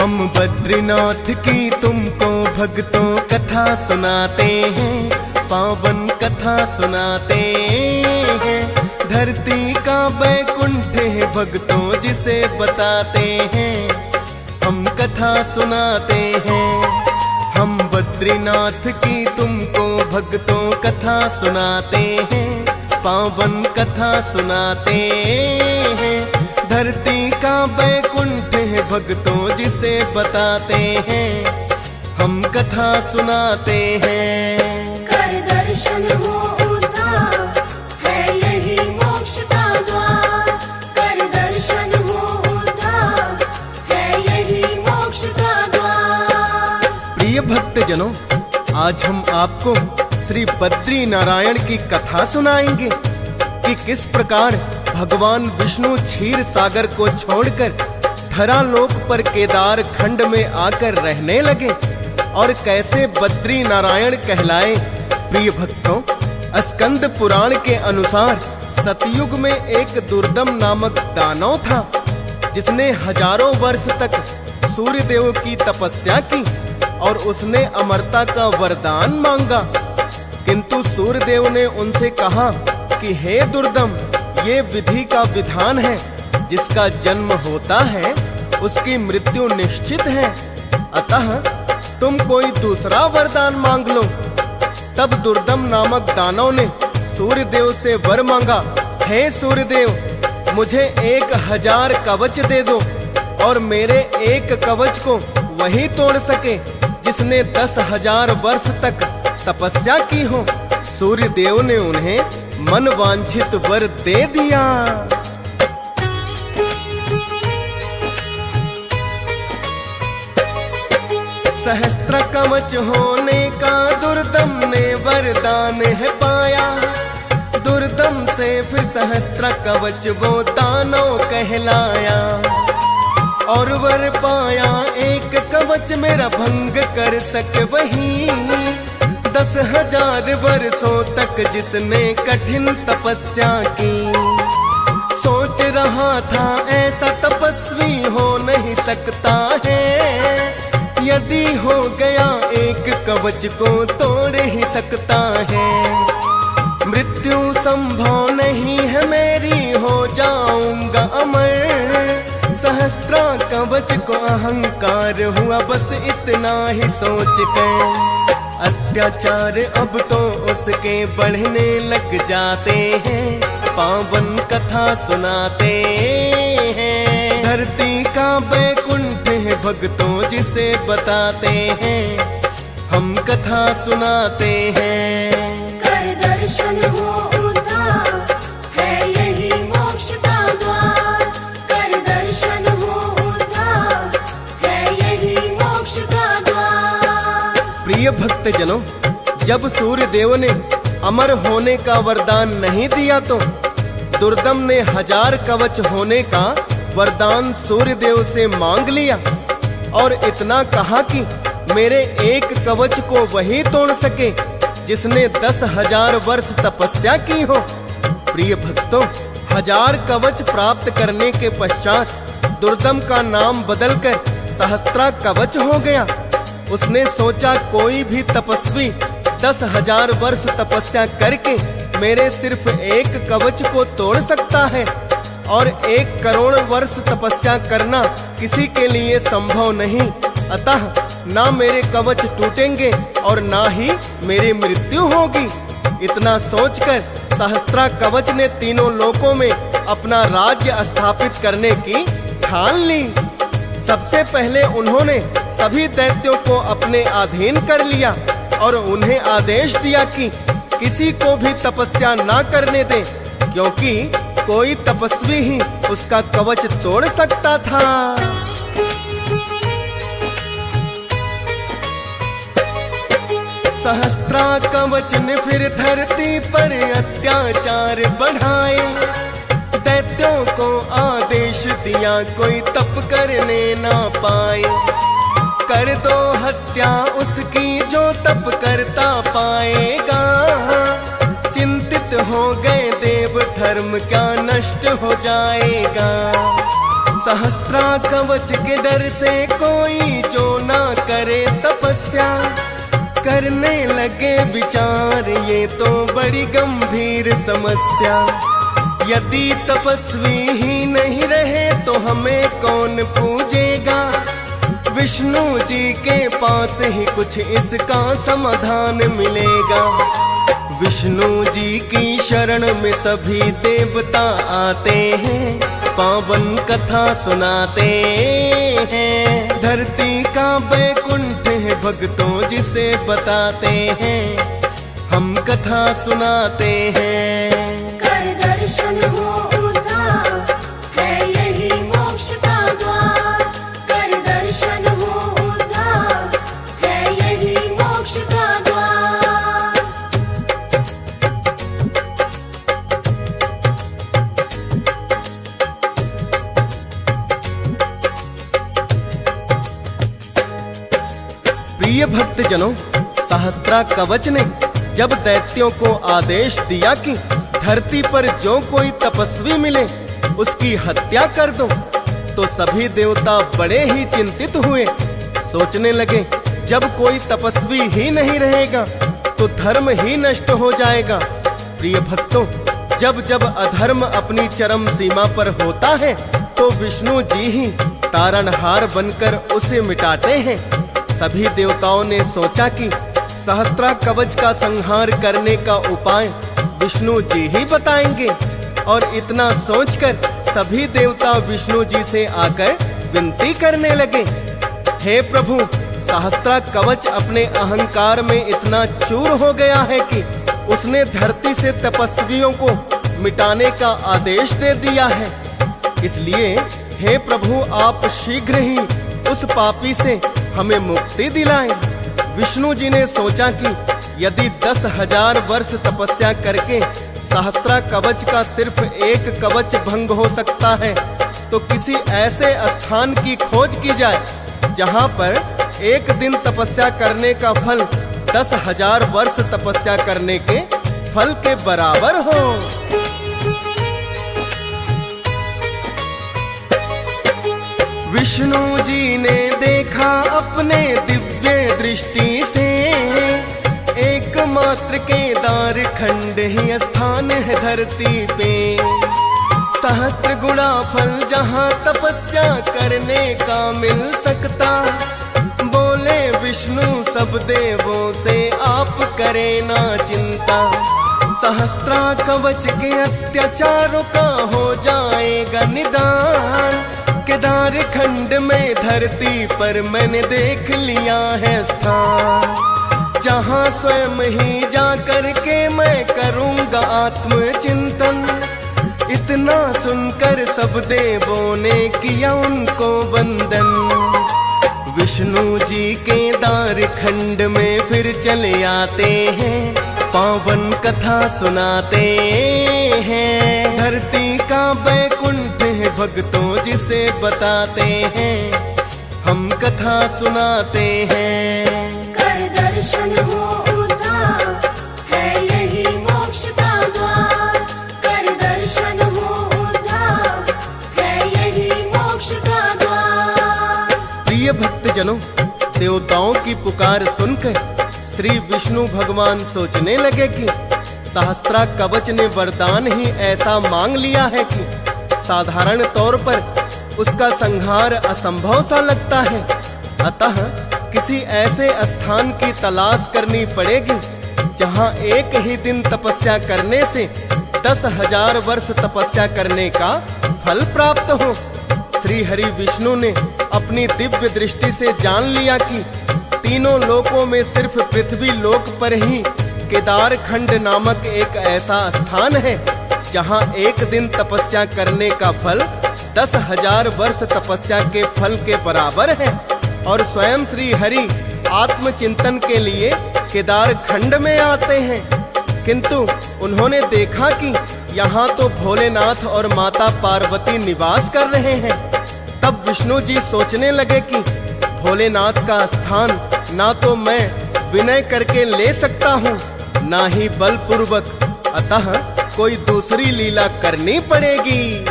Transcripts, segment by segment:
हम बद्रीनाथ की तुमको भक्तों कथा सुनाते हैं, पावन कथा सुनाते हैं। धरती का बैकुंठ है भक्तों जिसे बताते हैं, हम कथा सुनाते हैं। हम बद्रीनाथ की तुमको भक्तों कथा सुनाते हैं, पावन कथा सुनाते हैं। धरती का बैकुंठ है भक्तों जिसे बताते हैं, हम कथा सुनाते हैं। कर दर्शन हो उद्धार है यही मोक्ष का द्वार, कर दर्शन हो उद्धार है यही मोक्ष का द्वार। प्रिय भक्तजनों, आज हम आपको श्री बद्री नारायण की कथा सुनाएंगे कि किस प्रकार भगवान विष्णु क्षीर सागर को छोड़कर धरा लोक पर केदार खंड में आकर रहने लगे और कैसे बद्री नारायण कहलाए। प्रिय भक्तों, स्कंद पुराण के अनुसार सतयुग में एक दुर्दम नामक दानव था, जिसने हजारों वर्ष तक सूर्य देव की तपस्या की और उसने अमरता का वरदान मांगा। किंतु सूर्य देव ने उनसे कहा कि हे दुर्दम, ये विधि का विधान है, जिसका जन्म होता है उसकी मृत्यु निश्चित है, अतः तुम कोई दूसरा वरदान मांग लो। तब दुर्दम नामक दानव ने सूर्य देव से वर मांगा, हे सूर्य देव, मुझे 1000 कवच दे दो और मेरे एक कवच को वही तोड़ सके जिसने 10,000 वर्ष तक तपस्या की हो। सूर्य देव ने उन्हें मन वांछित वर दे दिया। सहस्त्र कवच होने का दुर्दम ने वरदान है पाया, दुर्दम से फिर सहस्त्र कवच वो दानव कहलाया और वर पाया एक कवच मेरा भंग कर सके वही 10,000 वर्षों तक जिसने कठिन तपस्या की। सोच रहा था ऐसा तपस्वी हो नहीं सकता है, यदि हो गया एक कवच को तोड़ ही सकता है। मृत्यु संभव नहीं है मेरी, हो जाऊंगा अमर। सहस्त्रा कवच को अहंकार हुआ बस इतना ही सोच कर, अत्याचार अब तो उसके बढ़ने लग जाते हैं, पावन कथा सुनाते हैं। धरती का बैकुंठ है भक्तों जिसे बताते हैं, हम कथा सुनाते हैं। कर दर्शन हो उद्धार है यही मोक्ष का द्वार, कर दर्शन हो उद्धार है यही मोक्ष का द्वार। प्रिय भक्तजनों, जब सूर्य देव ने अमर होने का वरदान नहीं दिया तो दुर्दम ने 1000 कवच होने का वरदान सूर्य देव से मांग लिया और इतना कहा कि मेरे एक कवच को वही तोड़ सके जिसने 10,000 वर्ष तपस्या की हो। प्रिय भक्तों, 1000 कवच प्राप्त करने के पश्चात दुर्दम का नाम बदलकर सहस्त्रा कवच हो गया। उसने सोचा कोई भी तपस्वी 10,000 वर्ष तपस्या करके मेरे सिर्फ एक कवच को तोड़ सकता है और 1 करोड़ वर्ष तपस्या करना किसी के लिए संभव नहीं, अतः ना मेरे कवच टूटेंगे और ना ही मेरी मृत्यु होगी। इतना सोचकर सहस्त्रा कवच ने तीनों लोकों में अपना राज्य स्थापित करने की ठान ली। सबसे पहले उन्होंने सभी दैत्यों को अपने अधीन कर लिया और उन्हें आदेश दिया कि किसी को भी तपस्या ना करने दें, क्योंकि कोई तपस्वी ही उसका कवच तोड़ सकता था। सहस्त्रा कवच ने फिर धरती पर अत्याचार बढ़ाए, दैत्यों को आदेश दिया कोई तप करने ना पाए। कर दो हत्या उसकी जो तप करता पाएगा, चिंतित हो गए देव धर्म क्या नष्ट हो जाएगा। सहस्त्रा कवच के डर से कोई जो ना करे तपस्या, करने लगे विचार ये तो बड़ी गंभीर समस्या। यदि तपस्वी ही नहीं रहे तो हमें कौन पूजेगा, विष्णु जी के पास ही कुछ इसका समाधान मिलेगा। विष्णु जी की शरण में सभी देवता आते हैं, पावन कथा सुनाते हैं। धरती का बैकुंठ है भक्तों जिसे बताते हैं, हम कथा सुनाते हैं। कर दर्शन हो उद्धार, है यही मोक्ष का द्वार। कर दर्शन हो उद्धार, है यही मोक्ष का द्वार। प्रिय भक्तजनों, सहस्त्रा कवच ने जब दैत्यों को आदेश दिया कि धरती पर जो कोई तपस्वी मिले उसकी हत्या कर दो, तो सभी देवता बड़े ही चिंतित हुए। सोचने लगे जब कोई तपस्वी ही नहीं रहेगा तो धर्म ही नष्ट हो जाएगा। प्रिय भक्तों, जब जब अधर्म अपनी चरम सीमा पर होता है तो विष्णु जी ही तारणहार बनकर उसे मिटाते हैं। सभी देवताओं ने सोचा कि सहस्त्रा कवच का संहार करने का उपाय विष्णु जी ही बताएंगे, और इतना सोचकर सभी देवता विष्णु जी से आकर विनती करने लगे, हे प्रभु, सहस्त्रा कवच अपने अहंकार में इतना चूर हो गया है कि उसने धरती से तपस्वियों को मिटाने का आदेश दे दिया है। इसलिए हे प्रभु, आप शीघ्र ही उस पापी से हमें मुक्ति दिलाएं। विष्णु जी ने सोचा कि यदि 10,000 वर्ष तपस्या करके सहस्त्रा कवच का सिर्फ एक कवच भंग हो सकता है, तो किसी ऐसे स्थान की खोज की जाए जहां पर एक दिन तपस्या करने का फल 10,000 वर्ष तपस्या करने के फल के बराबर हो। विष्णु जी ने देखा अपने दिव्य दृष्टि से, एकमात्र केदार खंड ही स्थान है धरती पे। सहस्त्र गुणा फल जहाँ तपस्या करने का मिल सकता, बोले विष्णु सब देवों से आप करें ना चिंता। सहस्त्रा कवच के अत्याचारों का हो जाएगा निदान, केदार खंड में धरती पर मैंने देख लिया है स्थान, जहाँ स्वयं ही जा कर के मैं करूँगा आत्मचिंतन। इतना सुनकर सब देवों ने किया उनको वंदन। विष्णु जी केदार खंड में फिर चले आते हैं, पावन कथा सुनाते हैं। धरती का बैकुंठ है भक्तों जिसे बताते हैं, हम कथा सुनाते हैं। कर दर्शन हो उद्धार, है यही मोक्ष का द्वार। कर दर्शन हो उद्धार, है यही मोक्ष का द्वार। प्रिय भक्तजनों, देवताओं की पुकार सुनकर श्री विष्णु भगवान सोचने लगे कि सहस्त्रा कवच ने वरदान ही ऐसा मांग लिया है कि साधारण तौर पर उसका संहार असंभव सा लगता है। अतः किसी ऐसे स्थान की तलाश करनी पड़ेगी जहां एक ही दिन तपस्या करने से 10,000 वर्ष तपस्या करने का फल प्राप्त हो। श्री हरि विष्णु ने अपनी दिव्य दृष्टि से जान लिया कि तीनों लोकों में सिर्फ पृथ्वी लोक पर ही केदार खंड नामक एक ऐसा स्थान है जहां एक दिन तपस्या करने का फल 10,000 वर्ष तपस्या के फल के बराबर है। और स्वयं श्री हरि आत्मचिंतन के लिए केदार खंड में आते हैं, किंतु उन्होंने देखा कि यहाँ तो भोलेनाथ और माता पार्वती निवास कर रहे हैं। तब विष्णु जी सोचने लगे कि भोलेनाथ का स्थान ना तो मैं विनय करके ले सकता हूँ, ना ही बलपूर्वक, अतः कोई दूसरी लीला करनी पड़ेगी।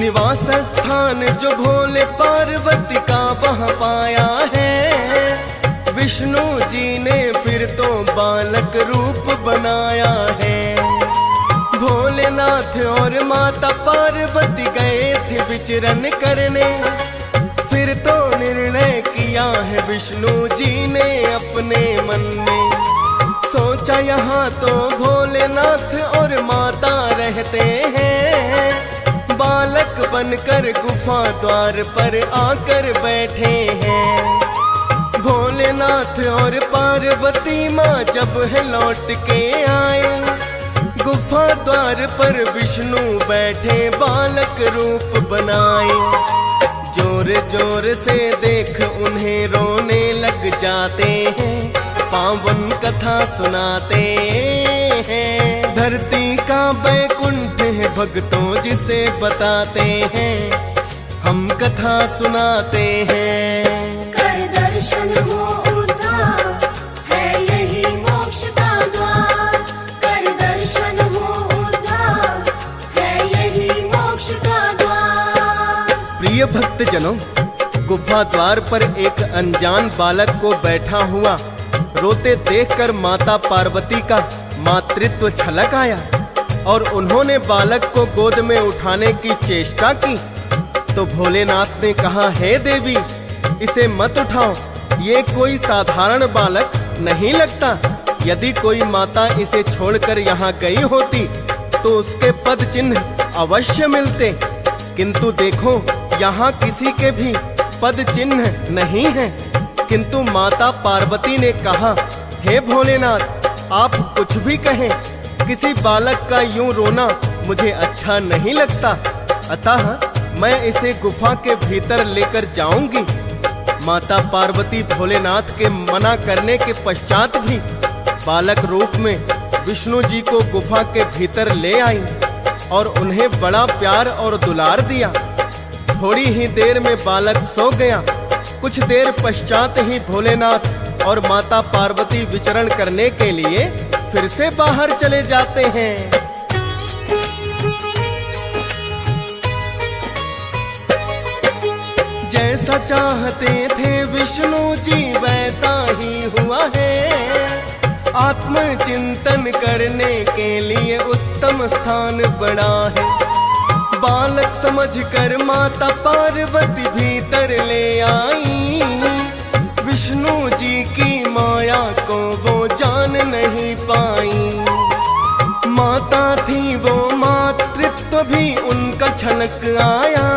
निवास स्थान जो भोले पार्वती का वह पाया है, विष्णु जी ने फिर तो बालक रूप बनाया है। भोलेनाथ और माता पार्वती गए थे विचरण करने, फिर तो निर्णय किया है विष्णु जी ने अपने मन में। सोचा यहाँ तो भोलेनाथ और माता रहते हैं, बालक बनकर गुफा द्वार पर आकर बैठे हैं। भोलेनाथ और पार्वती माँ जब है लौट के आए, गुफा द्वार पर विष्णु बैठे बालक रूप बनाए। जोर जोर से देख उन्हें रोने लग जाते हैं, पावन कथा सुनाते हैं। धरती का बैकुंठ है भक्तों जिसे बताते हैं, हम कथा सुनाते हैं। कर दर्शन हो उद्धार, है यही मोक्ष का द्वार। कर दर्शन हो उद्धार, है यही मोक्ष का द्वार। प्रिय भक्तजनों, गुफा द्वार पर एक अनजान बालक को बैठा हुआ रोते देखकर माता पार्वती का मातृत्व छलक आया और उन्होंने बालक को गोद में उठाने की चेष्टा की। तो भोलेनाथ ने कहा, हे देवी, इसे मत उठाओ, ये कोई साधारण बालक नहीं लगता। यदि कोई माता इसे छोड़कर यहाँ गई होती तो उसके पद चिन्ह अवश्य मिलते, किंतु देखो यहाँ किसी के भी पद चिन्ह नहीं है। किंतु माता पार्वती ने कहा, हे भोलेनाथ, आप कुछ भी कहें, किसी बालक का यूं रोना मुझे अच्छा नहीं लगता, अतः मैं इसे गुफा के भीतर लेकर जाऊंगी। माता पार्वती भोलेनाथ के मना करने के पश्चात भी बालक रूप में विष्णु जी को गुफा के भीतर ले आई और उन्हें बड़ा प्यार और दुलार दिया। थोड़ी ही देर में बालक सो गया। कुछ देर पश्चात ही भोलेनाथ और माता पार्वती विचरण करने के लिए फिर से बाहर चले जाते हैं। जैसा चाहते थे विष्णु जी वैसा ही हुआ है। आत्मचिंतन करने के लिए उत्तम स्थान बना है। बालक समझकर माता पार्वती भीतर ले आई। विष्णु जी की माया को वो जान नहीं पाई। माता थी वो, मातृत्व भी उनका छलक आया।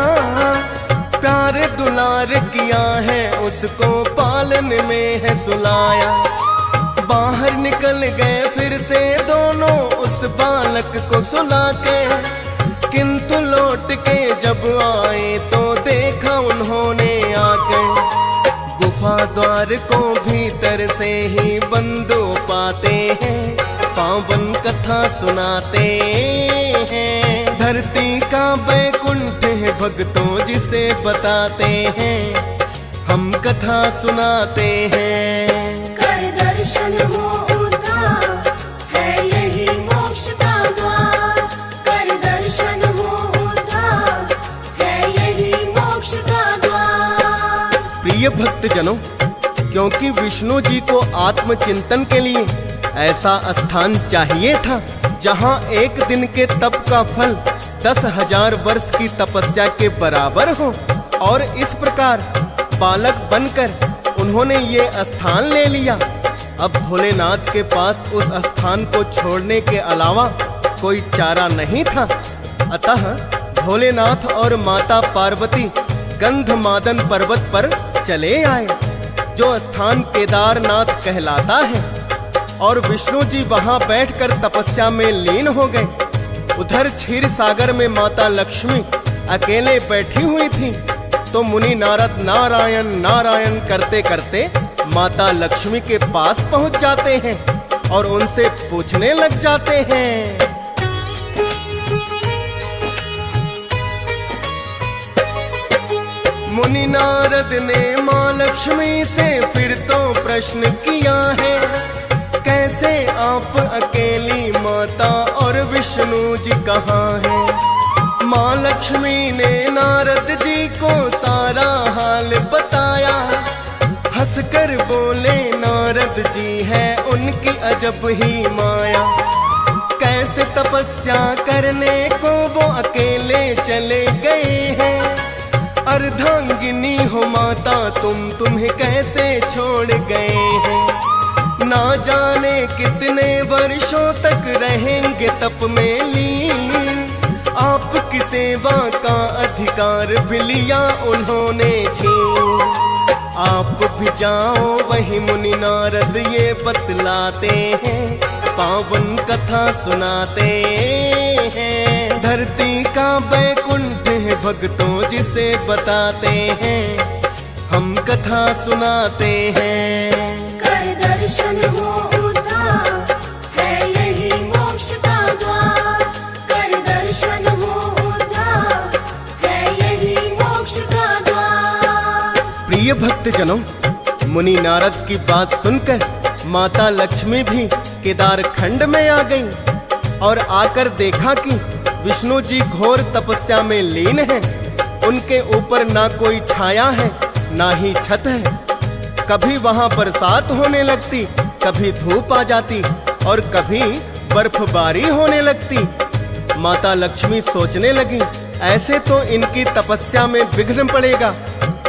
प्यार दुलार किया है उसको, पालन में है सुलाया। बाहर निकल गए फिर से दोनों उस बालक को सुला के, किंतु लौट के जब आए तो देखा उन्होंने आकर गुफा द्वार को भीतर से ही बंद पाते हैं। पावन कथा सुनाते हैं। धरती का बैकुंठ है भक्तों जिसे बताते हैं, हम कथा सुनाते हैं। कर दर्शन हो उद्धार, है यही मोक्ष का द्वार। कर दर्शन हो उद्धार, है यही मोक्ष का द्वार। प्रिय भक्तजनों, क्योंकि विष्णु जी को आत्मचिंतन के लिए ऐसा स्थान चाहिए था जहां एक दिन के तप का फल 10,000 वर्ष की तपस्या के बराबर हो, और इस प्रकार बालक बनकर उन्होंने ये स्थान ले लिया। अब भोलेनाथ के पास उस स्थान को छोड़ने के अलावा कोई चारा नहीं था। अतः भोलेनाथ और माता पार्वती गंधमादन पर्वत पर चले आए, जो स्थान केदारनाथ कहलाता है, और विष्णु जी वहां बैठकर तपस्या में लीन हो गए। उधर क्षीर सागर में माता लक्ष्मी अकेले बैठी हुई थी, तो मुनि नारद नारायण नारायण करते करते माता लक्ष्मी के पास पहुंच जाते हैं और उनसे पूछने लग जाते हैं। मुनि नारद ने माँ लक्ष्मी से फिर तो प्रश्न किया है, कैसे आप अकेली माता और विष्णु जी कहाँ हैं? माँ लक्ष्मी ने नारद जी को सारा हाल बताया। हंसकर बोले नारद जी है उनकी अजब ही माया। कैसे तपस्या करने को वो अकेले चले गए हैं। अर्धांगिनी हो माता तुम्हें कैसे छोड़ गए हैं। ना जाने कितने वर्षों तक रहेंगे तप में लीन। आपकी सेवा का अधिकार भी लिया उन्होंने छीन। आप भी जाओ वही मुनि नारद ये बतलाते हैं। पावन कथा सुनाते हैं। धरती का बैकुंठ है भक्तों जिसे बताते हैं। हम कथा सुनाते हैं। कर दर्शन हो उद्धार है यही मोक्ष का द्वार। कर दर्शन हो उद्धार है यही मोक्ष का द्वार। प्रिय भक्तजनों, मुनि नारद की बात सुनकर माता लक्ष्मी भी केदार खंड में आ गईं और आकर देखा कि विष्णु जी घोर तपस्या में लीन हैं। उनके ऊपर ना कोई छाया है ना ही छत है। कभी वहां बरसात होने लगती, कभी धूप आ जाती और कभी बर्फबारी होने लगती। माता लक्ष्मी सोचने लगी ऐसे तो इनकी तपस्या में विघ्न पड़ेगा।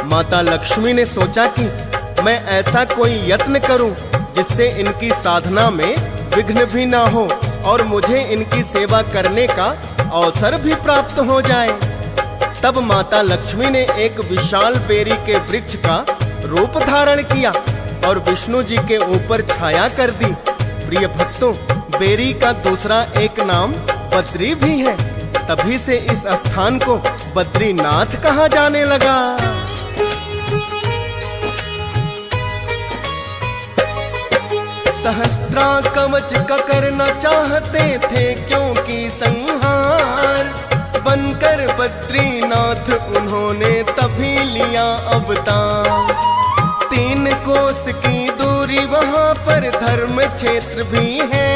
माता लक्ष्मी ने सोचा कि मैं ऐसा कोई यत्न करूं जिससे इनकी साधना में विघ्न भी ना हो और मुझे इनकी सेवा करने का अवसर भी प्राप्त हो जाए। तब माता लक्ष्मी ने एक विशाल बेरी के वृक्ष का रूप धारण किया और विष्णु जी के ऊपर छाया कर दी। प्रिय भक्तों, बेरी का दूसरा एक नाम बद्री भी है। तभी से इस स्थान को बद्रीनाथ कहा जाने लगा। सहस्त्रा कवच का करना चाहते थे क्योंकि संहार। बनकर बद्रीनाथ उन्होंने तभी लिया अवतार। 3 कोस की दूरी वहां पर धर्म क्षेत्र भी है।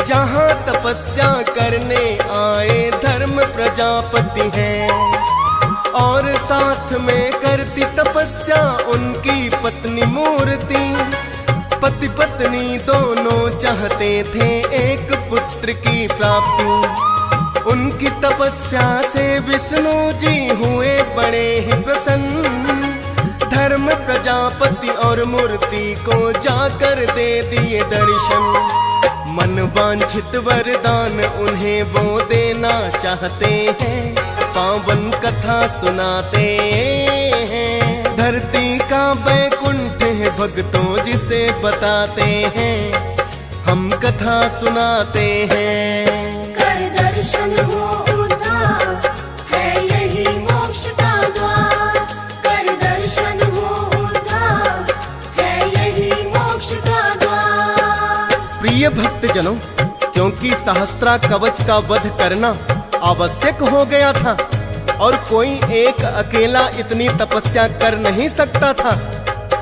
जहां तपस्या करने आए धर्म प्रजापति हैं। और साथ में करती तपस्या उनकी पत्नी मूर्ति। पति पत्नी दोनों चाहते थे एक पुत्र की प्राप्ति। उनकी तपस्या से विष्णु जी हुए बड़े ही प्रसन्न। धर्म प्रजापति और मूर्ति को जाकर दे दिए दर्शन। मन वांछित वरदान उन्हें वो देना चाहते हैं। पावन कथा सुनाते हैं। धरती का बैकुंठ है भक्तों जिसे बताते हैं। हम कथा सुनाते हैं। कर दर्शन हो उद्धार है यही मोक्ष का द्वार। कर दर्शन हो उद्धार है यही मोक्ष का द्वार। प्रिय भक्तजनों, क्योंकि सहस्त्रा कवच का वध करना आवश्यक हो गया था और कोई एक अकेला इतनी तपस्या कर नहीं सकता था,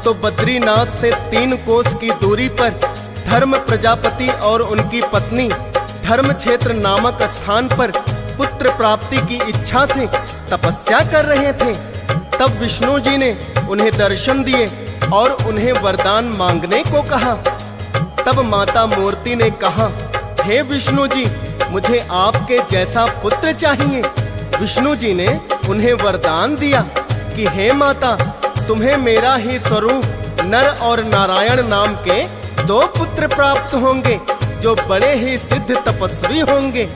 तो बद्रीनाथ से 3 कोस की दूरी पर धर्म प्रजापति और उनकी पत्नी धर्म क्षेत्र नामक स्थान पर पुत्र प्राप्ति की इच्छा से तपस्या कर रहे थे। तब विष्णु जी ने उन्हें दर्शन दिए और उन्हें वरदान मांगने को कहा। तब माता मूर्ति ने कहा, हे विष्णु जी, मुझे आपके जैसा पुत्र चाहिए। विष्णु जी ने उन्हें वरदान दिया कि हे माता, तुम्हें मेरा ही स्वरूप नर और नारायण नाम के 2 पुत्र प्राप्त होंगे जो बड़े ही सिद्ध तपस्वी होंगे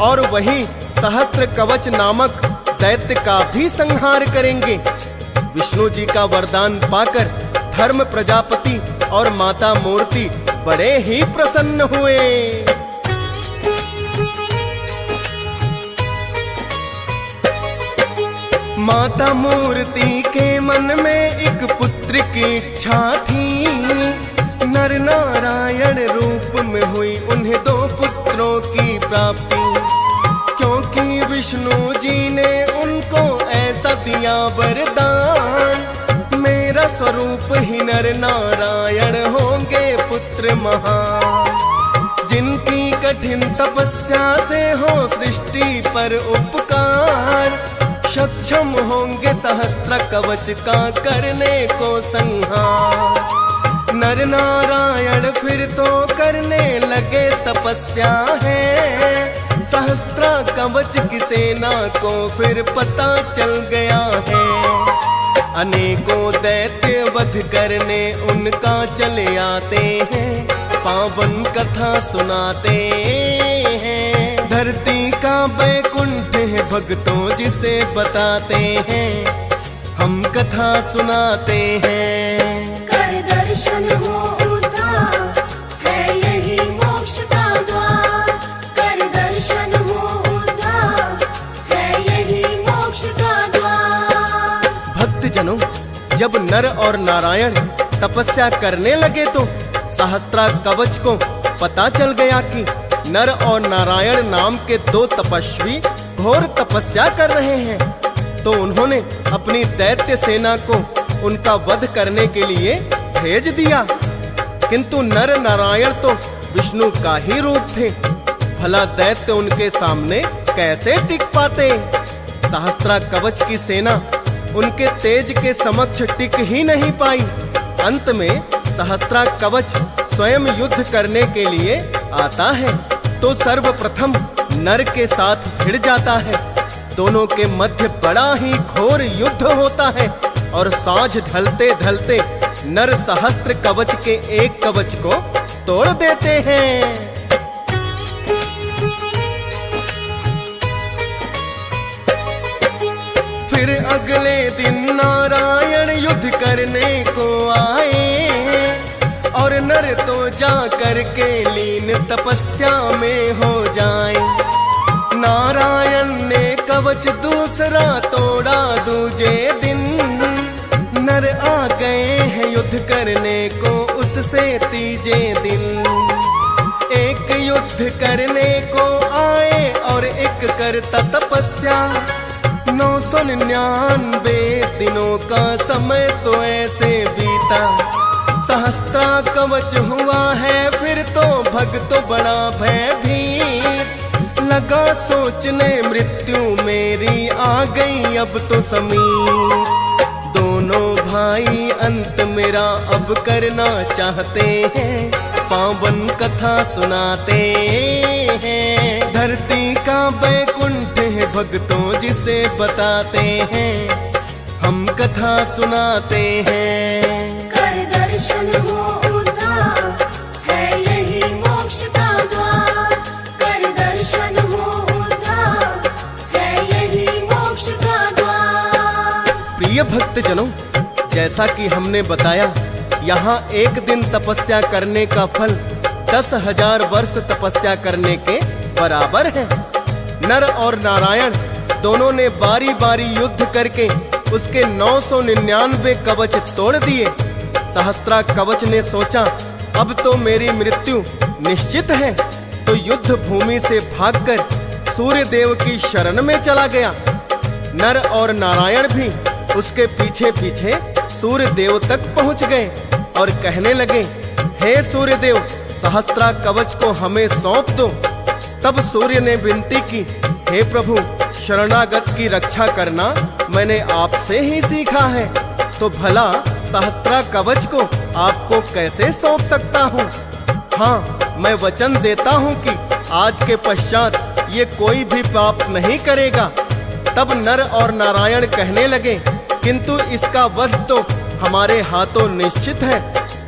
और वही सहस्त्र कवच नामक दैत्य का भी संहार करेंगे। विष्णु जी का वरदान पाकर धर्म प्रजापति और माता मूर्ति बड़े ही प्रसन्न हुए। माता मूर्ति के मन में एक पुत्र की इच्छा थी। नर नारायण रूप में हुई उन्हें 2 पुत्रों की प्राप्ति। क्योंकि विष्णु जी ने उनको ऐसा दिया वरदान, मेरा स्वरूप ही नर नारायण होंगे पुत्र महान। जिनकी कठिन कठिन तपस्या से हो सृष्टि पर उपकार, सक्षम होंगे सहस्त्र कवच का करने को संहार। नर नारायण फिर तो करने लगे तपस्या है, सहस्त्र कवच की सेना को फिर पता चल गया है। अनेकों दैत्य वध करने उनका चले आते हैं, पावन कथा सुनाते हैं। धरती का बैकुंठ है भक्तों जिसे बताते हैं, हम कथा सुनाते हैं। कर दर्शन हो उद्धार, है यही मोक्ष का द्वार। कर दर्शन हो उद्धार, है यही मोक्ष का द्वार। भक्तजनों, जब नर और नारायण तपस्या करने लगे तो सहस्त्रा कवच को पता चल गया कि नर और नारायण नाम के दो तपस्वी घोर तपस्या कर रहे हैं। तो उन्होंने अपनी दैत्य सेना को उनका वध करने के लिए भेज दिया। किंतु नर नारायण तो विष्णु का ही रूप थे, भला दैत्य उनके सामने कैसे टिक पाते। सहस्त्रा कवच की सेना उनके तेज के समक्ष टिक ही नहीं पाई। अंत में सहस्त्रा कवच स्वयं युद्ध करने के लिए आता है तो सर्वप्रथम नर के साथ भिड़ जाता है। दोनों के मध्य बड़ा ही घोर युद्ध होता है और साँझ ढलते ढलते नर सहस्त्र कवच के एक कवच को तोड़ देते हैं। फिर अगले दिन नारायण युद्ध करने को आए और नर तो जा कर के लीन तपस्या में हो जाए। नारायण ने कवच दूसरा तोड़ा दूजे दिन, नर आ गए हैं युद्ध करने को उससे तीजे दिन। एक युद्ध करने को आए और एक करता तपस्या, 999 दिनों का समय तो ऐसे बीता। सहस्त्रा कवच हुआ है फिर तो भक्त बड़ा भयभीत, लगा सोचने मृत्यु मेरी आ गई अब तो समीप। दोनों भाई अंत मेरा अब करना चाहते हैं, पावन कथा सुनाते हैं। धरती का बैकुंठ है भक्तों जिसे बताते हैं, हम कथा सुनाते हैं। कर दर्शन हो उद्धार, है यही मोक्ष का द्वार। कर दर्शन हो उद्धार, है यही मोक्ष का द्वार। प्रिय भक्तजनों, जैसा कि हमने बताया, यहाँ एक दिन तपस्या करने का फल 10,000 वर्ष तपस्या करने के बराबर है। नर और नारायण दोनों ने बारी बारी युद्ध करके उसके 999 कवच तोड़ दिए। सहस्त्रा कवच ने सोचा अब तो मेरी मृत्यु निश्चित है, तो युद्ध भूमि से भागकर सूर्य देव की शरण में चला गया। नर और नारायण भी उसके पीछे पीछे सूर्य देव तक पहुंच गए और कहने लगे, हे सूर्य देव, सहस्त्रा कवच को हमें सौंप दो। तब सूर्य ने विनती की, हे प्रभु, शरणागत की रक्षा करना मैंने आपसे ही सीखा है, तो भला सहस्त्रा कवच को आपको कैसे सौंप सकता हूँ। हाँ, मैं वचन देता हूँ कि आज के पश्चात ये कोई भी पाप नहीं करेगा। तब नर और नारायण कहने लगे, किंतु इसका वध तो हमारे हाथों निश्चित है।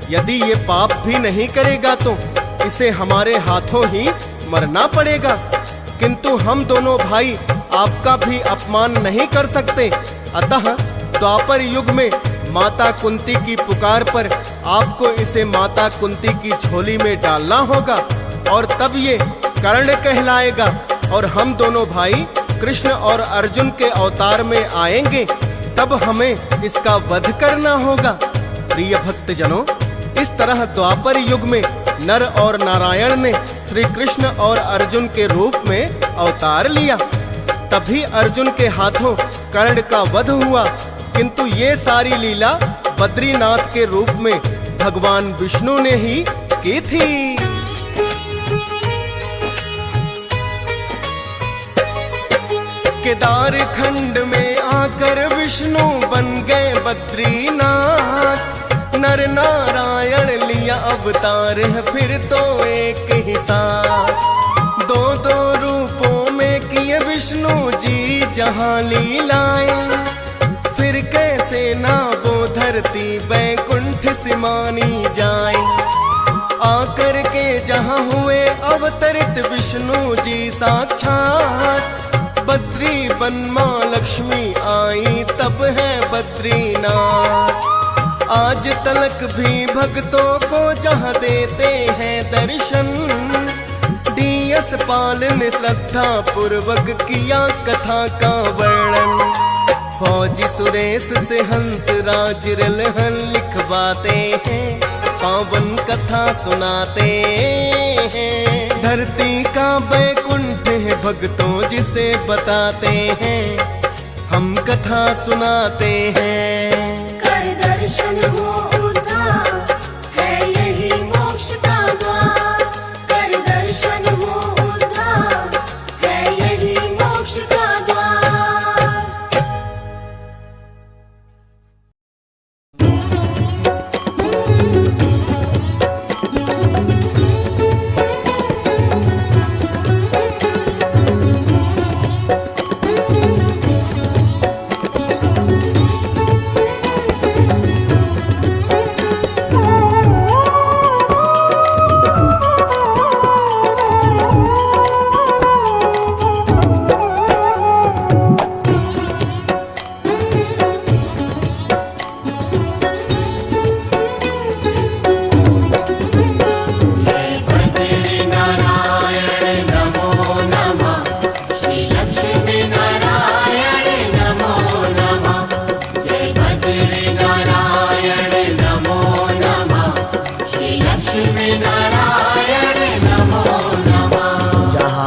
यदि ये पाप भी नहीं करेगा तो इसे हमारे हाथों ही मरना पड़ेगा। किंतु हम दोनों भाई आपका भी अपमान नहीं कर सकते, अतः द्वापर युग में माता कुंती की पुकार पर आपको इसे माता कुंती की झोली में डालना होगा और तब ये कर्ण कहलाएगा और हम दोनों भाई कृष्ण और अर्जुन के अवतार में आएंगे, तब हमें इसका वध करना होगा। प्रिय भक्तजनों, इस तरह द्वापर युग में नर और नारायण ने श्री कृष्ण और अर्जुन के रूप में अवतार लिया। तभी अर्जुन के हाथों कर्ण का वध हुआ। किंतु ये सारी लीला बद्रीनाथ के रूप में भगवान विष्णु ने ही की थी। केदार खंड में आकर विष्णु बन गए बद्रीनाथ। नर नारायण लिया अवतार है फिर तो एक ही साथ। दो दो रूपों में किए विष्णु जी जहाँ लीलाएं, फिर कैसे ना वो धरती बैकुंठ से मानी जाए। आकर के जहाँ हुए अवतरित विष्णु जी साक्षात, बद्री बन माँ लक्ष्मी आई तब है बद्रीनाथ। आज तलक भी भक्तों को जहाँ देते हैं दर्शन, डीएस पाल ने श्रद्धा पूर्वक किया कथा का वर्णन। फौजी सुरेश से हंस राज रलहन लिखवाते हैं, पावन कथा सुनाते हैं। धरती का बैकुंठ है भक्तों जिसे बताते हैं, हम कथा सुनाते हैं। कर दर्शन हो उद्धार, है यही मोक्ष का द्वार। कर दर्शन हो उद्धार, है यही मोक्ष का द्वार।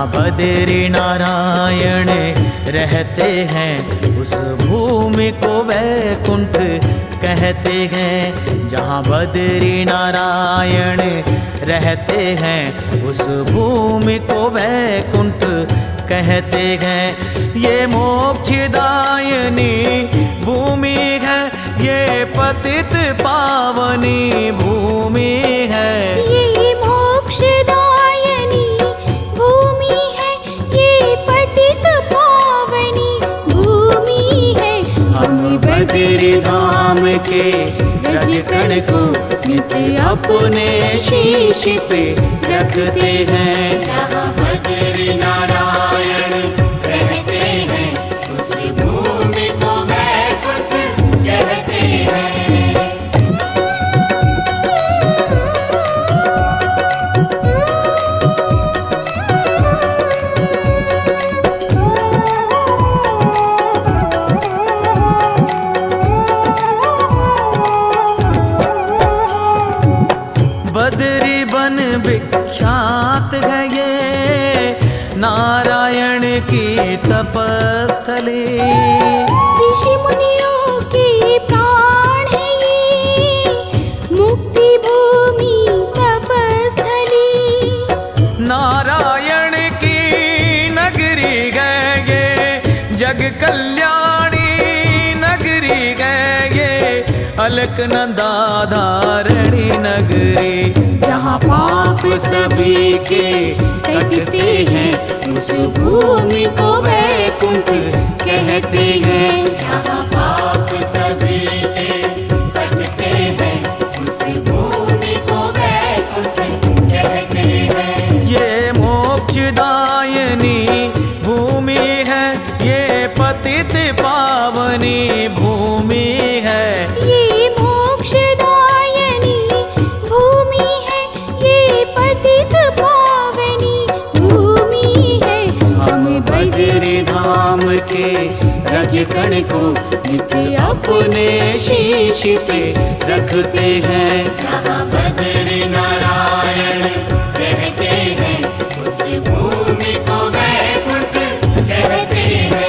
बद्री नारायण रहते हैं उस भूमि को वैकुंठ कहते हैं। जहाँ बद्री नारायण रहते हैं उस भूमि को वैकुंठ कहते हैं। ये मोक्षदायिनी भूमि है, ये पतित पावनी भूमि है। ये मोक्षदायिनी भूमि है, ये पतित पावनी भूमि है। हम बद्री धाम के रजकण को नित्य अपने शीश पे रखते हैं। जहाँ बद्री नारायण रहते हैं उस भूमि को वैकुंठ कहते हैं। बद्री बन विख्यात है ये नारायण की तपस्थली। ऋषि मुनियों के प्राण है ये मुक्ति भूमि तपस्थली। नारायण की नगरी है ये, जग कल्याणी नगरी है ये, अलकनंदा धारणी नगरी। जहाँ पाप सभी के कटते हैं उस भूमि को वैकुंठ कहते हैं। जहाँ पाप सभी के कटते हैं उस भूमि को वैकुंठ कहते हैं। ये मोक्षदायिनी भूमि है, ये पतित पावनी भूमि है। ये मोक्षदायिनी भूमि है, ये पतित पावनी भूमि है। हम बद्री धाम के रजकण को नित्य अपने शीश पे रखते हैं। जहाँ बद्री नारायण रहते हैं उस भूमि को वैकुंठ कहते हैं।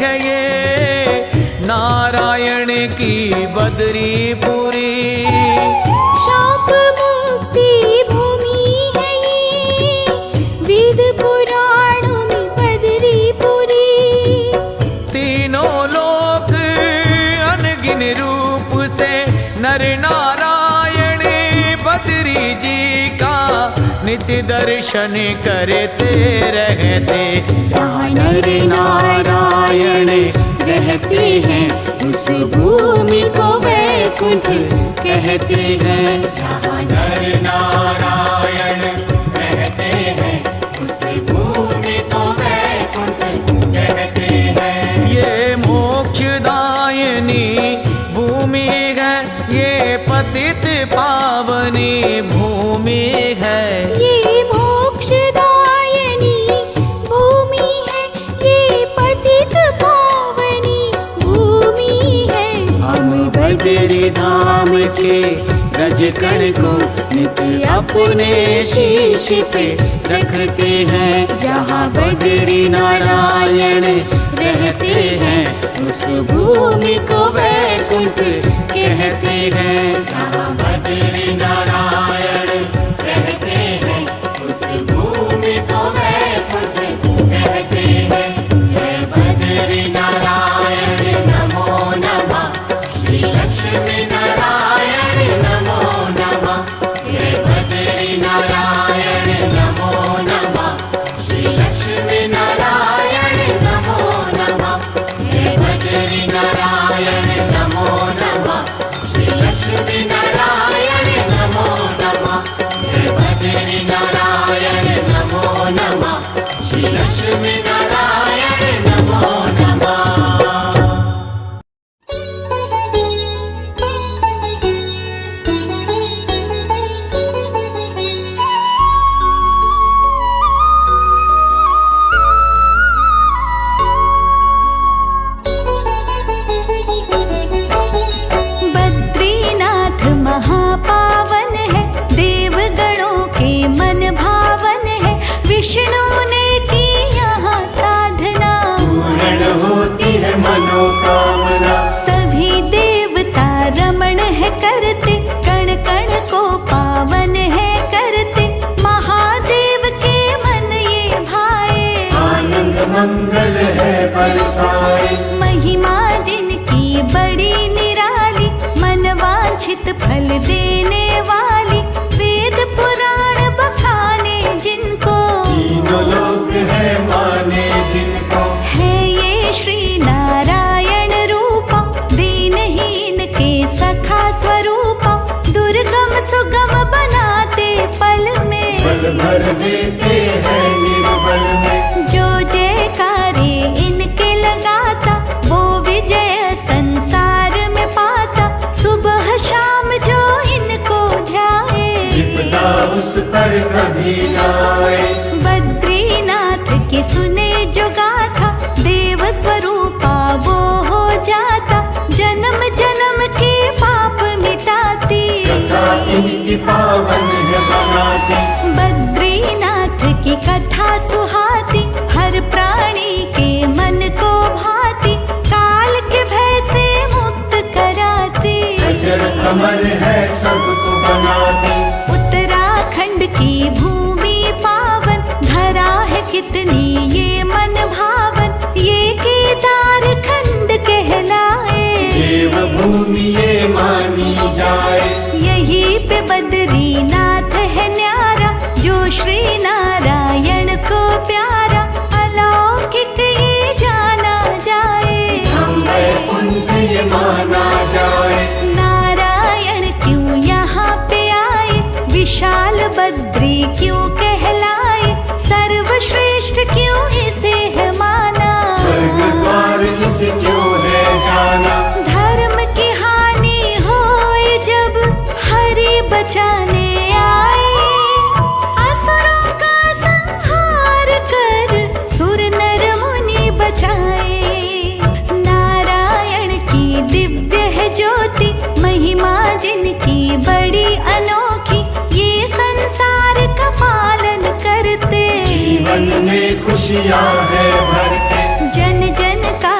है ये नारायण की बदरीपुरी। शाप मुक्ति भूमि है ये, वेद पुराणों में बदरीपुरी। तीनों लोक अनगिन रूप से नर नारायण बद्री जी का नित्य दर्शन करते रहते। जहाँ नर नारायण रहते हैं उस भूमि को वैकुंठ कहते हैं। जहाँ नर नारायण रहते हैं उस भूमि को वैकुंठ कहते हैं। ये मोक्षदायिनी भूमि है, ये पतित पावनी भूमि है। ये मोक्षदायिनी भूमि है, ये पतित पावनी भूमि है। हम बद्री धाम के रजकण को नित्य अपने शीश पे रखते हैं। जहाँ बद्री नारायण रहते हैं उस भूमि को वैकुंठ कहते हैं। जहाँ बद्री नारायण रहते हैं उस भूमि को वैकुंठ कहते हैं। जय बद्री नारायण नमो नमः, श्री लक्ष्मी नारायण नमो नमः। जय बद्री नारायण नमो नमः, श्री लक्ष्मी नारायण नमो नमः। जय बद्री नारायण नमो नमः, श्री लक्ष्मी नारायण नमो नमः। जय बद्री नारायण नमो नमः, श्री लक्ष्मी नारायण नमो नमः। बद्रीनाथ महापावन है, देवगणों के मन भावन है। विष्णु ने की यहाँ साधना, पूर्ण होती है मनोकामना। सभी देवता रमण है करते, कण कण को पावन है करते। महादेव के मन ये भाए, आनंद मंगल है बरसाए। महिमा जिनकी बड़ी निराली, मन वांछित फल देने वाली। वेद पुराण बखाने जिनको, तीनों लोग है माने जिनको। है ये श्री नारायण रूपा, दीनहीन के सखा स्वरूपा। दुर्गम सुगम बनाते पल में, बल भर देते हैं निर्बल में। जो जयकारे इनके लगाता, वो विजय संसार में पाता। सुबह शाम जो इनको ध्याए, विपदा उस पर कभी न आए। बद्रीनाथ की सुने जो गाथा, देव स्वरूपा वो हो जाता। जन्म जन्म के पाप मिटाती, कथा इनकी पावन है बनाती। बद्रीनाथ की कथा सुहाती, हर प्राणी के मन को भाती। काल के भय से मुक्त कराती, अजर अमर है सबको बनाती। उत्तराखंड की भूमि पावन, धरा है कितनी ये मन भावन। ये केदार खंड कहलाए, देवभूमि ये मानी जाए। यहीं पे बद्रीनाथ है न्यारा, जो श्री नारायण को प्यारा। अलौकिक ये जाना जाए, हम वैकुंठ ये माना जाए। नारायण क्यों यहाँ पे आए, विशाल बद्री क्यों कहलाए। सर्वश्रेष्ठ क्यों इसे है माना, स्वर्ग द्वार इसे क्यों है जाना। धर्म की हानि होए जब हरि बचाने आए। असुरों का संहार कर सुर नर मुनि बचाए। नारायण की दिव्य है ज्योति, महिमा जिनकी बड़ी अनोखी। ये संसार का पालन करते, जीवन में खुशियाँ है भरते। जन जन का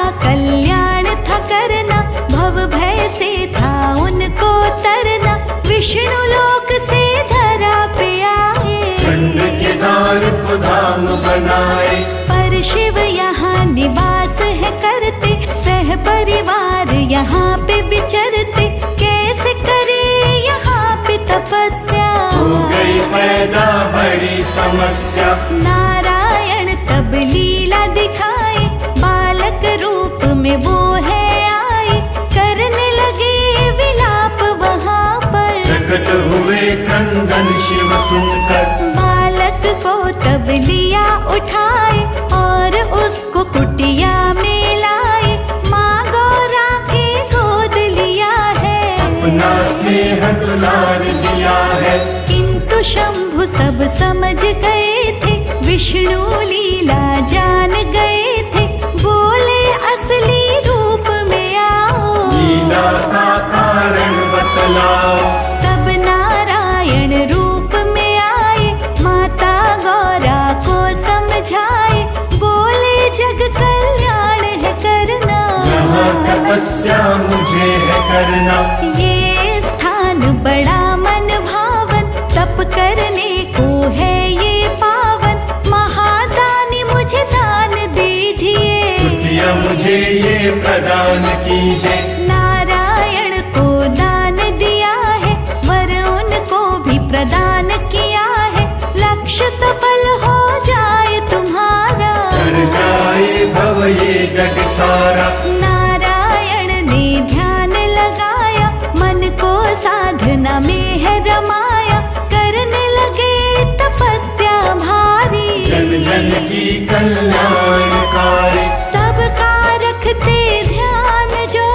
हुए क्रंदन शिव सुनकर। बालक को तब लिया उठाए और उसको कुटिया में लाए। माँ गौरा के गोद लिया है, अपना स्नेह दुलार दिया है। किंतु शंभु सब समझ गए थे, विष्णु लीला जान गए थे। बोले असली रूप में आओ, लीला का कारण बतलाओ। तब नारायण रूप में आए, माता गौरा को समझाए। बोले जग कल्याण है करना, यहाँ तपस्या मुझे है करना। ये स्थान बड़ा मन भावन, तप करने को है ये पावन। महादानी मुझे दान दीजिए, कृपया मुझे ये प्रदान कीजिए। नारायण को दान दिया है, वर उनको भी प्रदान किया है। लक्ष्य सफल हो जाए तुम्हारा, कर जाए भव ये जग सारा। नारायण ने ध्यान लगाया, मन को साधना में है रमाया। करने लगे तपस्या भारी, जन जन की कल्याणकारी। सबका रखते ध्यान जो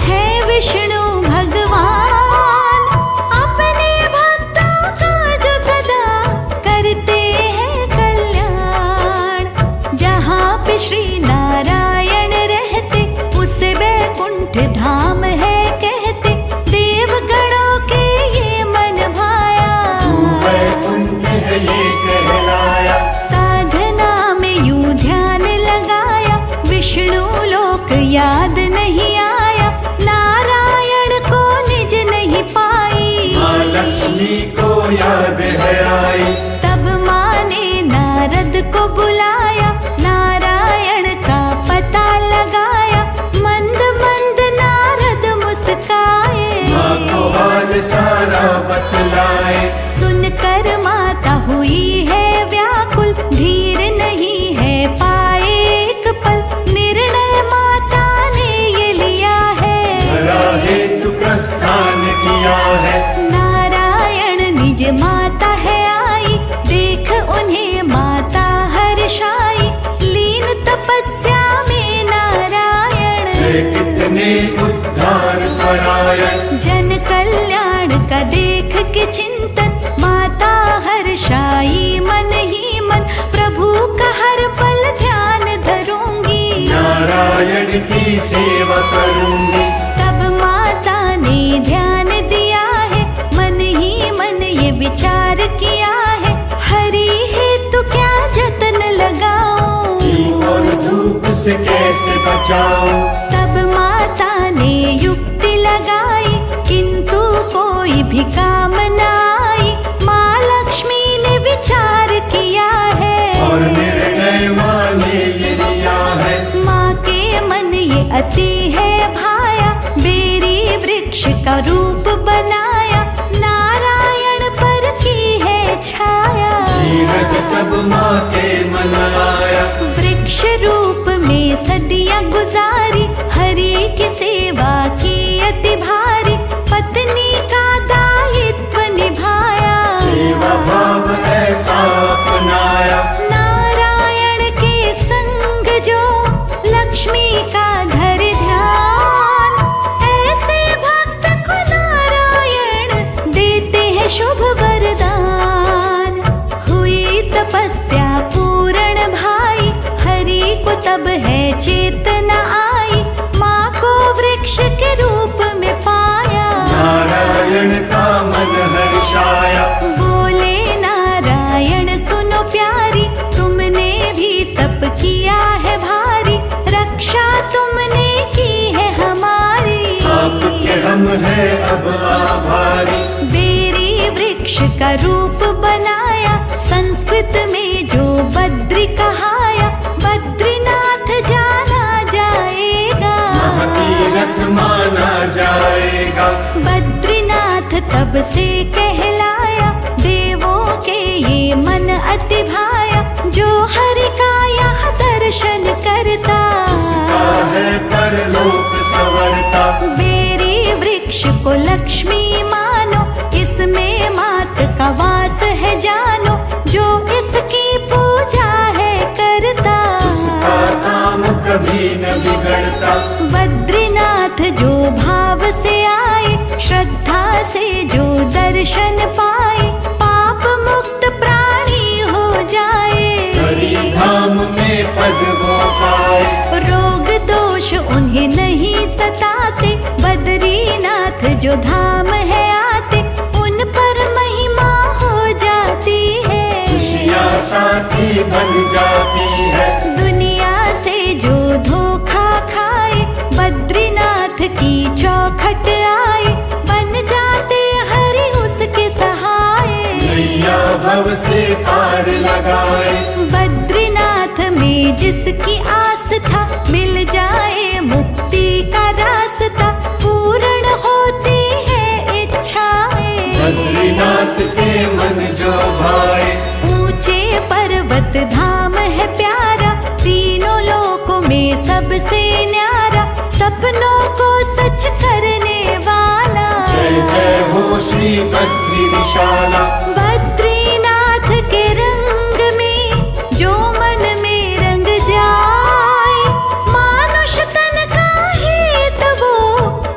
है विष्णु भगवान। अपने भक्तों का जो सदा करते हैं कल्याण। जहाँ पे श्री नारायण रहते, उसे वैकुंठ धाम है कहते। देवगणों के ये मन भाया, वैकुंठ है ये कहलाया। साधना में यूं ध्यान लगाया, विष्णु लोक याद नहीं आया। नारायण को निज नहीं पाई, माँ लक्ष्मी को याद है आई। तब माँ ने नारद को बुलाया, नारायण का पता लगाया। मंद मंद नारद मुस्काए, माँ को हाल सारा बतलाए। सुनकर माता हुई है व्याकुल, धीर नहीं है पाए एक पल। निर्णय माता ने ये लिया है, धरा हेतु प्रस्थान किया है। नारायण निज माता है आई, देख उन्हें माता हर्षाई। लीन तपस्या में नारायण, है कितने उद्धार परायण। जन कल्याण का देख के चिंतन, माता हर्षाई मन ही मन। प्रभु का हर पल ध्यान धरूंगी, नारायण की सेवा करूंगी। तब माता ने ध्यान दिया है, मन ही मन ये विचार किया है। हरि हेतु क्या जतन लगाऊं, घी और धूप से कैसे बचाऊं। तब माता ने युक्ति लगाई, किंतु कोई भी काम न आई। माँ लक्ष्मी ने विचार किया है, और निर्णय माँ ने ये लिया है। माँ के मन ये अति है भाया, बेरी वृक्ष का रूप बनाया। नारायण पर की है छाया, धीरज तब माँ के मन आया। वृक्ष रूप में सदियां गुजारी, हरि की सेवा की अति भारी। पत्नी का दायित्व निभाया, सेवा भाव ऐसा अपनाया। नारायण के संग जो लक्ष्मी का घर ध्यान। ऐसे भक्त को नारायण देते हैं शुभ वरदान। हुई तपस्या पूर्ण भाई, हरि को तब है चेतना आई। माँ को वृक्ष के रूप में पाया, नारायण का मन हर्षाया। बोले नारायण सुनो प्यारी, तुमने भी तप किया है भारी। रक्षा तुमने की है हमारी, आपके हम हैं अब आभारी। बेरी वृक्ष का रूप बनाया, संस्कृत में जो बद्री कहाया। बद्रीनाथ जाना जाएगा, महातीरथ माना जाएगा। बद्रीनाथ तब से कहलाया, देवों के ये मन अति भाया। जो हरि का यहाँ दर्शन करता, उसका है परलोक संवरता। बेरी वृक्ष को लक्ष्मी मानो, इसमें चढ़ता। बद्रीनाथ जो भाव से आए, श्रद्धा से जो दर्शन पाए, पाप मुक्त प्राणी हो जाए। हरि धाम में पद वो पाए, रोग दोष उन्हें नहीं सताते, बद्रीनाथ जो धाम है आते, उन पर महिमा हो जाती है। खुशियाँ साथी बन जाती है। दुनिया से जो धोखा खाए, बद्रीनाथ की चौखट आए, बन जाते हरि उसके सहाय। नैया भव से पार लगाए, बद्रीनाथ में जिसकी आस था, मिल जाए मुक्ति का रास्ता, पूर्ण होती है इच्छाएं। बद्रीनाथ के मन जो भाए, ऊंचे पर्वत धाम है प्यारा, तीनों लोकों में सबसे न्यारा, सपनों को सच करने वाला। जय जय हो श्री बद्री विशाला। बद्रीनाथ के रंग में जो मन में रंग जाए, मानुष तन का हित वो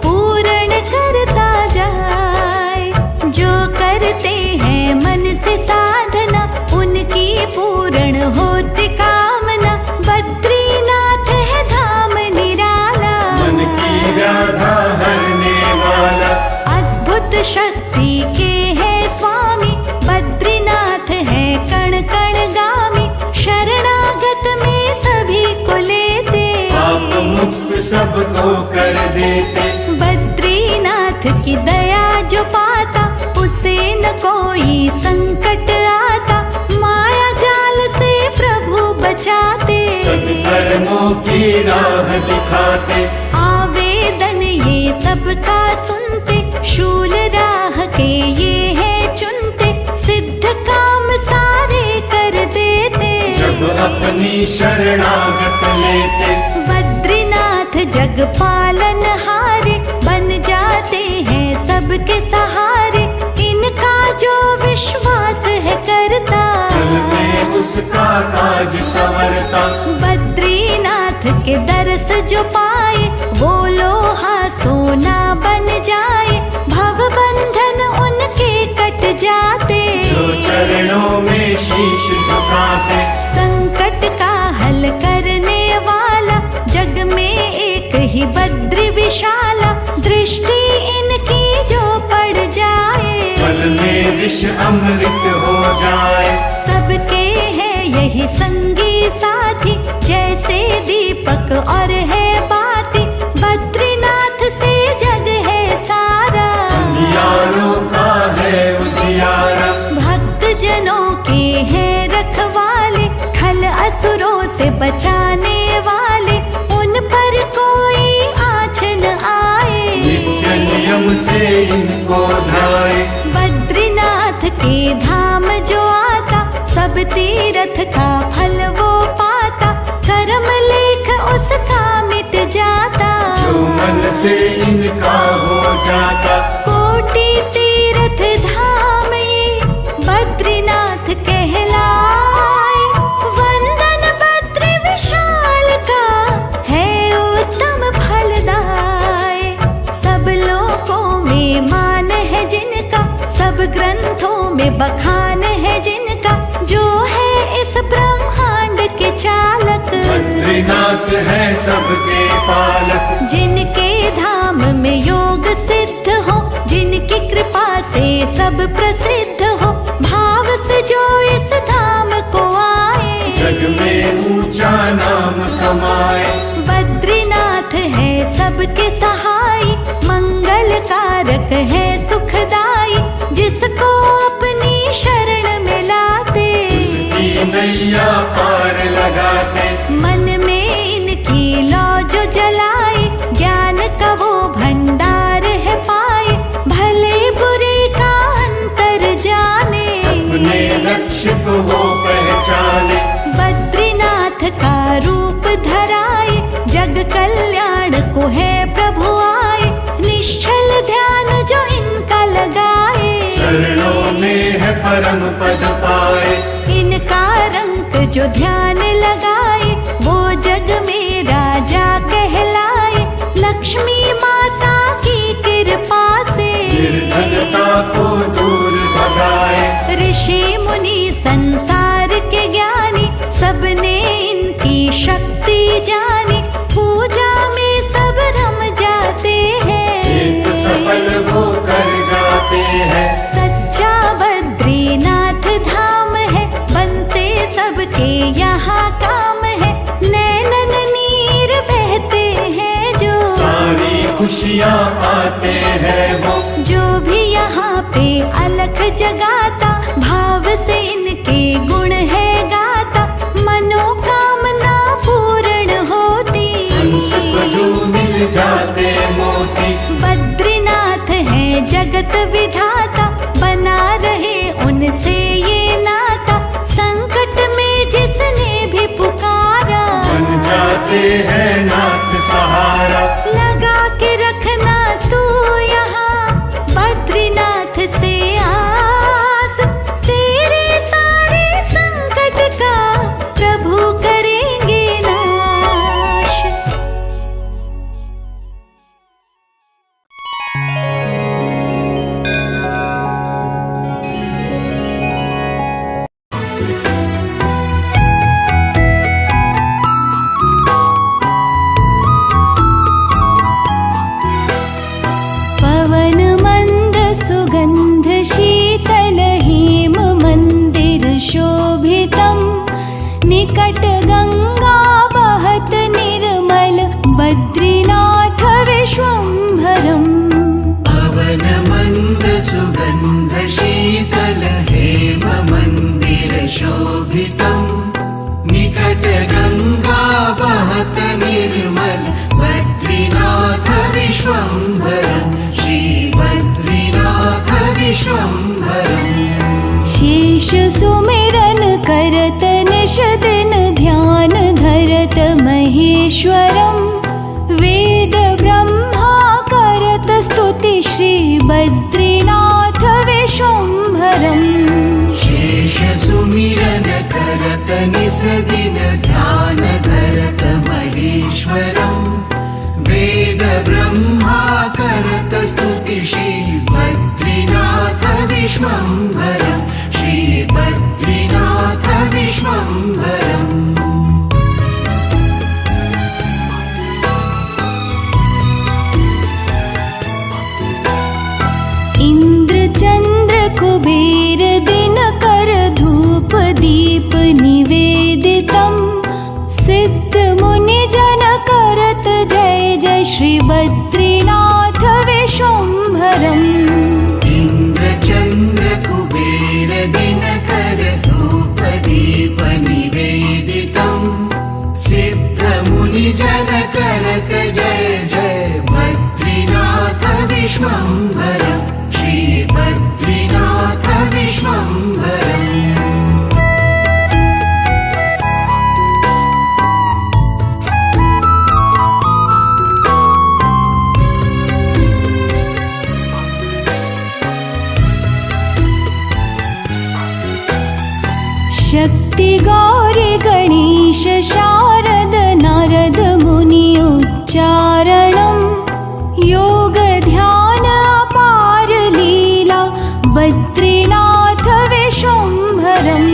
पूर्ण करता जाए। जो करते हैं मन से साधना, उनकी पूर्ण होती कामना। बद्रीनाथ है धाम निराला, मन की व्याधा हरने वाला। अद्भुत शक्ति के है स्वामी, बद्रीनाथ है कण कण गामी, शरणागत में सभी को लेते, पाप मुक्त सबको कर देते। बद्रीनाथ की दया जो पाता, उसे न कोई संकट आता, माया जाल से प्रभु बचाते, सत्कर्मों की राह दिखाते। आवेदन ये सबका सुनते, शूल राह के ये है चुनते, सिद्ध काम सारे कर देते। जब अपनी शरणागत लेते, बद्रीनाथ जग पालन हारे, बन जाते हैं सबके सहारे। इनका जो विश्वास है करता, फल में उसका काज संवरता। बद्रीनाथ के दर्श जो पाए, वो लोहा सोना बन जाए, भव बंधन उनके कट जाते। जो चरणों में शीश झुकाते, संकट का हल करने वाला, जग में एक ही बद्री विशाला। दृष्टि इनकी जो पड़ जाए, फल में विष अमृत हो जाए। सबके है यही संगी साथी, जैसे दीपक और है बाती, बद्रीनाथ से जग है सारा। अंधियारों का है उजियारा, भक्त जनों के हैं रखवाले, खल असुरों से बचाने वाले, उन पर कोई आँच न आए। नित्य नियम से इनको ध्याए। बद्रीनाथ के धाम जो आता, सब तीरथ का फल वो पाता, कर्म लेख उसका मिट जाता। जो मन से इनका हो जाता, कोटि तीरथ धाम ये बद्रीनाथ कहलाए, वंदन बद्री विशाल का है उत्तम फलदाय। सब लोकों में मान है जिनका, सब ग्रंथों में बखान है जिनका, जो है इस ब्रह्मांड के चालक। बद्रीनाथ है सबके पालक, जिनके धाम में योग सिद्ध हो, जिनकी कृपा से सब प्रसिद्ध हो, भाव से जो इस धाम को आए, जग में ऊंचा नाम कमाए। बद्रीनाथ है सबके सहाय, मंगल कारक है सुखदाई, जिसको अपनी शरण में लाते, उसकी नैया पार लगाते। मन में इनकी लौ जो जलाए, ज्ञान का वो भंडार है पाए, भले बुरे का अंतर जाने, अपने लक्ष्य को वो पहचाने। बद्रीनाथ का रूप धराए, जग कल्याण को है प्रभु आए, निश्चल ध्यान जो इनका लगाए, चरणों में है परम पद पाए। इनका रंग जो ध्यान लगाए, वो जग में राजा कहलाए। योगियाँ आते हैं वो। जो भी यहाँ पे अलख जगाता, भाव से इनके गुण है गाता, मनोकामना पूर्ण होती। हंस को जो मिल जाते मोती। बद्रीनाथ है जगत विधाता, बना रहे उनसे ये नाता। संकट में जिसने भी पुकारा, बन जाते हैं नाथ सहारा। लगा के रखना तू यहाँ बद्रीनाथ से आस, तेरे सारे संकट का प्रभु करेंगे नाश। पवन मंद सुगंध शीतल हेम मंदिर शोभितम्, निकट गंगा बहत निर्मल बद्रीनाथ विश्वम्भरम्। पवन मंद सुगंध शीतल हेम मंदिर शोभितम्, निकट गंगा बहत निर्मल बद्रीनाथ विश्वम्भरम्, श्री बद्रीनाथ विश्वम्भरम्। शेष सुमिरन करत निश दिन ध्यान धरत महेश्वरम्, वेद ब्रह्मा करत स्तुति श्री बद्रीनाथ विश्वम्भरम्। शेष सुमिरन करत निस दिन ध्यान धरत महेश्वरम्, वेद ब्रह्मा करत स्तुति श्री बद्रीनाथ विश्वम्भरम्, श्री बद्रीनाथ विश्वम्भरम्। इंद्र चंद्र कुबेर दिनकर धूप दीप निवेदितम्, सिद्ध मुनि जन करत जय जय श्री बद्रीनाथ विश्वम्भरम्। इंद्र चंद्र कुबेर दिनकर धूप दीप निवेदितम्, सिद्ध मुनि जन करत जय जय बद्रीनाथ विश्वम्भरम्, श्री बद्रीनाथ विश्वम्भरम्। शक्ति गौरी गणेश शारद नारद मुनि उच्चारणम्, योग ध्यान अपार लीला बद्रीनाथ विश्वम्भरम्।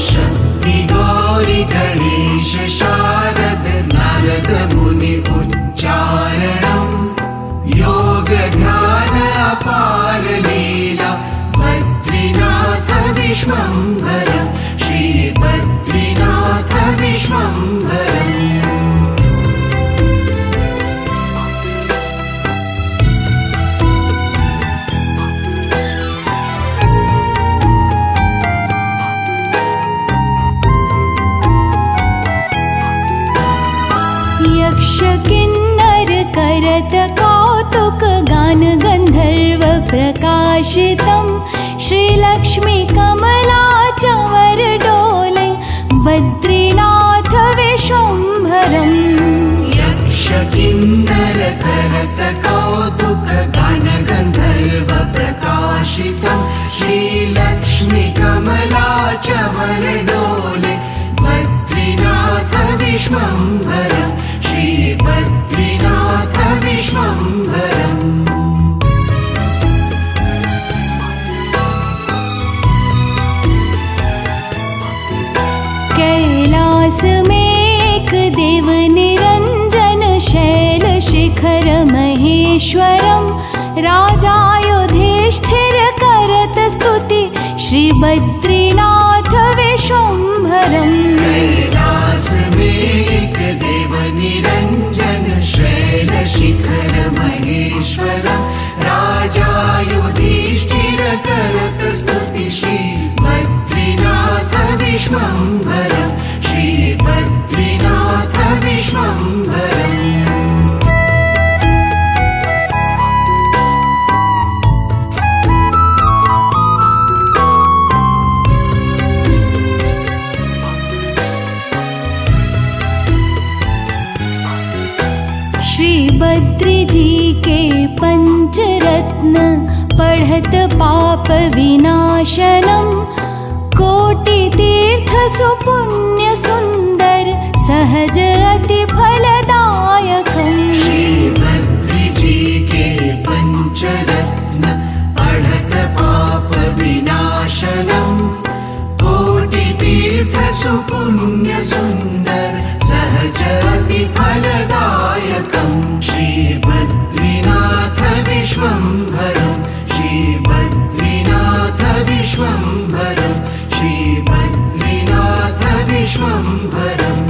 शक्ति गौरी गणेश शारद नारद मुनि उच्चारणम्, योग ध्यान अपार लीला बद्रीनाथ विश्वम्भरम्, श्री बद्रीनाथ विश्वम्भरम्। यक्ष किन्नर करत कौतुक गान गंधर्व प्रकाशितम्, श्री लक्ष्मी कमला चंवर डोले बद्रीनाथ विश्वम्भरम्। यक्ष किन्नर करत कौतुक गान गंधर्व प्रकाशितम्, श्री लक्ष्मी कमला चंवर डोले बद्रीनाथ विश्वम्भरम्, श्री बद्रीनाथ विश्वम्भरम्। कैलास में एक देव निरंजन शैल शिखर महेश्वरम्, राजा युधिष्ठिर करत स्तुति श्री बद्रीनाथ विश्वम्भरम्। कैलास में एक देव निरंजन शैल शिखर महेश्वरं राजा युधिष्ठिरकरत स्तुति श्री बद्रीनाथ विश्वम्भरं श्री बद्रीनाथ विश्वम्भरम् श्री बद्री जी के पंचरत्न पढ़त पाप विनाशनम कोटि तीर्थ सुपुण्य सुंदर सहज अति फलदायकम। श्री बद्री जी के पंचरत्न पढ़त पाप विनाशनम कोटि तीर्थ सुपुण्य सुंदर सहज अति फलदायकं श्री बद्रीनाथ विश्वम्भरं श्री बद्रीनाथ विश्वम्भरं श्री बद्रीनाथ विश्वम्भरम्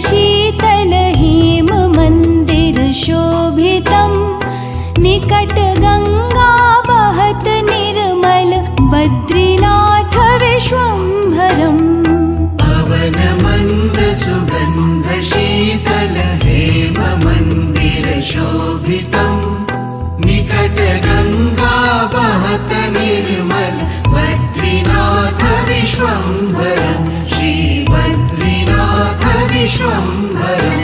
शीतल हेम मंदिर शोभितं निकट गंगा बहत निर्मल बद्रीनाथ विश्वम्भरम्। पवन मंद सुगंध शीतल हेम मंदिर शोभितं निकट गंगा बहत निर्मल बद्रीनाथ विश्वम्भरं श्री बद्रीनाथ विश्वम्भरम्।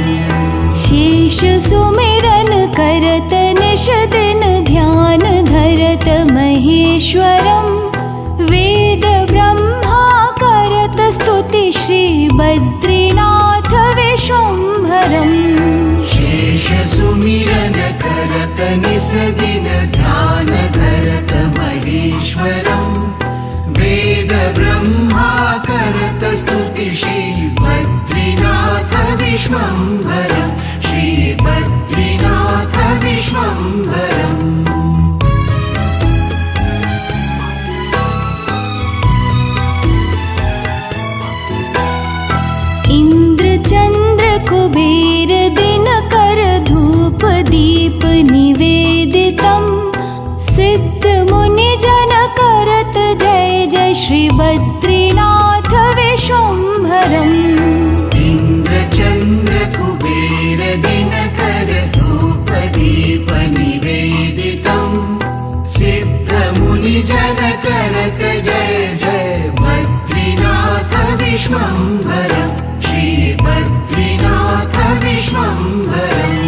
शेष सुमिरन करत निश दिन ध्यान धरत महेश्वरं वेद ब्रह्मा करत स्तुति श्री बद्रीनाथ विश्वम्भरम्। शेष सुमिरन करत निस दिन ध्यान धरत महेश्वरं वेद ब्रह्मा करत स्तुति श्री बद्रीनाथ विश्वम्भरं श्री बद्रीनाथ विश्वम्भरम्। इंद्र चंद्र कुबेर दिनकर धूप दीप निवेदितं सिद्ध मुनि जन करत जय जय श्री बद्रीनाथ विश्वम्भरम्। इंद्र चंद्र कुबेर दिनकर धूप दीप निवेदितं सिद्ध मुनि जन करत जय जय बद्रीनाथ विश्वम्भरं श्री बद्रीनाथ विश्वम्भरम्।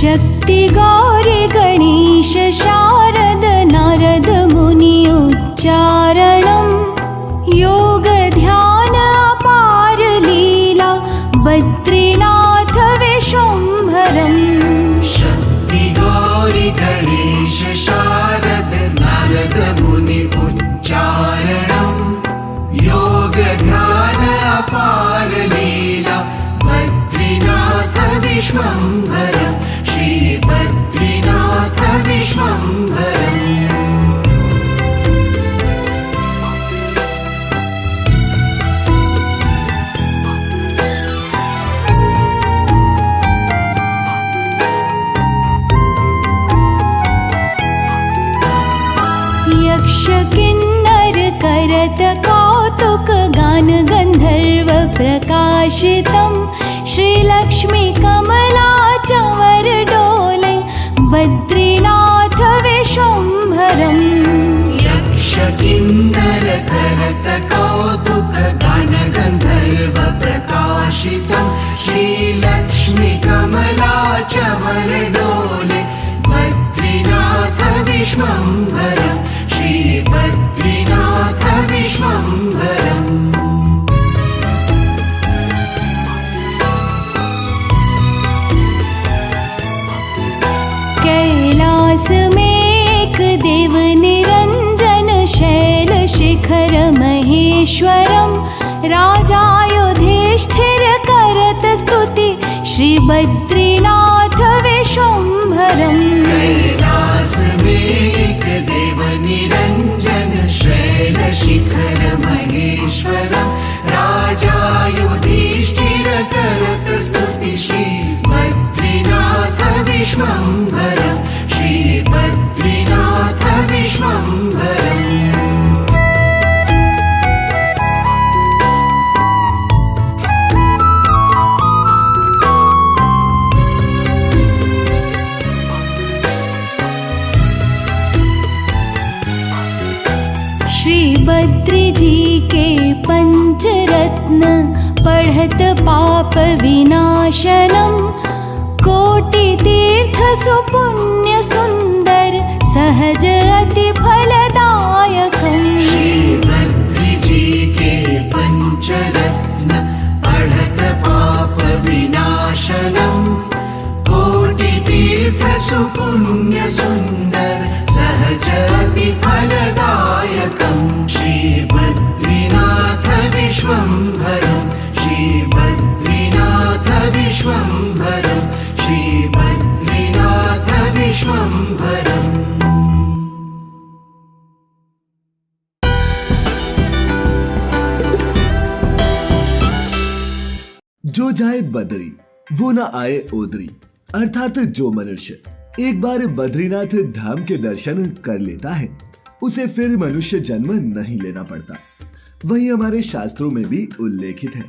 शक्ति गौरी गणेश शारद नारद मुनि उच्चारणं योग ध्यान अपार लीला बद्रीनाथ विश्वम्भरम्। शक्ति गौरी गणेश शारद नारद मुनि उच्चारणं योग ध्यान अपार लीला बद्रीनाथ विश्वम्भरं श्री बद्रीनाथ विश्वम्भरम्। यक्ष किन्नर करत कौतुक गान गंधर्व प्रकाशितं श्री लक्ष्मी कमला चंवर डोले बद्रीनाथ विश्वम्भरम्। यक्ष किन्नर करत कौतुक गान गंधर्व प्रकाशितं श्री लक्ष्मी कमला चंवर डोले बद्रीनाथ विश्वम्भरं श्री बद्रीनाथ विश्वम्भरम्। महेश्वरं राजा युधिष्ठिर करत स्तुति श्रीबद्रीनाथ विश्वम्भरम्। कैलास में एक देव निरंजन शैलशिखर महेश्वरं राजा युधिष्ठिर करत स्तुति श्री बद्रीनाथ विश्वम्भरं श्री बद्रीनाथ विश्वम्भरम्। श्री बद्री जी के पंचरत्न पढ़त पाप विनाशनम कोटि तीर्थ सुपुण्य सुंदर सहज अति फलदायकम्। श्री बद्री जी के पंचरत्न पढ़त पाप विनाशनम कोटि तीर्थ सुपुण्य सुंदर सहज अति फलदायकम्। श्री बद्रीनाथ विश्वम्भरं श्री बद्रीनाथ विश्वम्भरं श्री बद्रीनाथ विश्वम्भरम्। जो जाए बद्री वो ना आए ओदरी, अर्थात जो मनुष्य एक बार बद्रीनाथ धाम के दर्शन कर लेता है उसे फिर मनुष्य जन्म नहीं लेना पड़ता। वही हमारे शास्त्रों में भी उल्लेखित है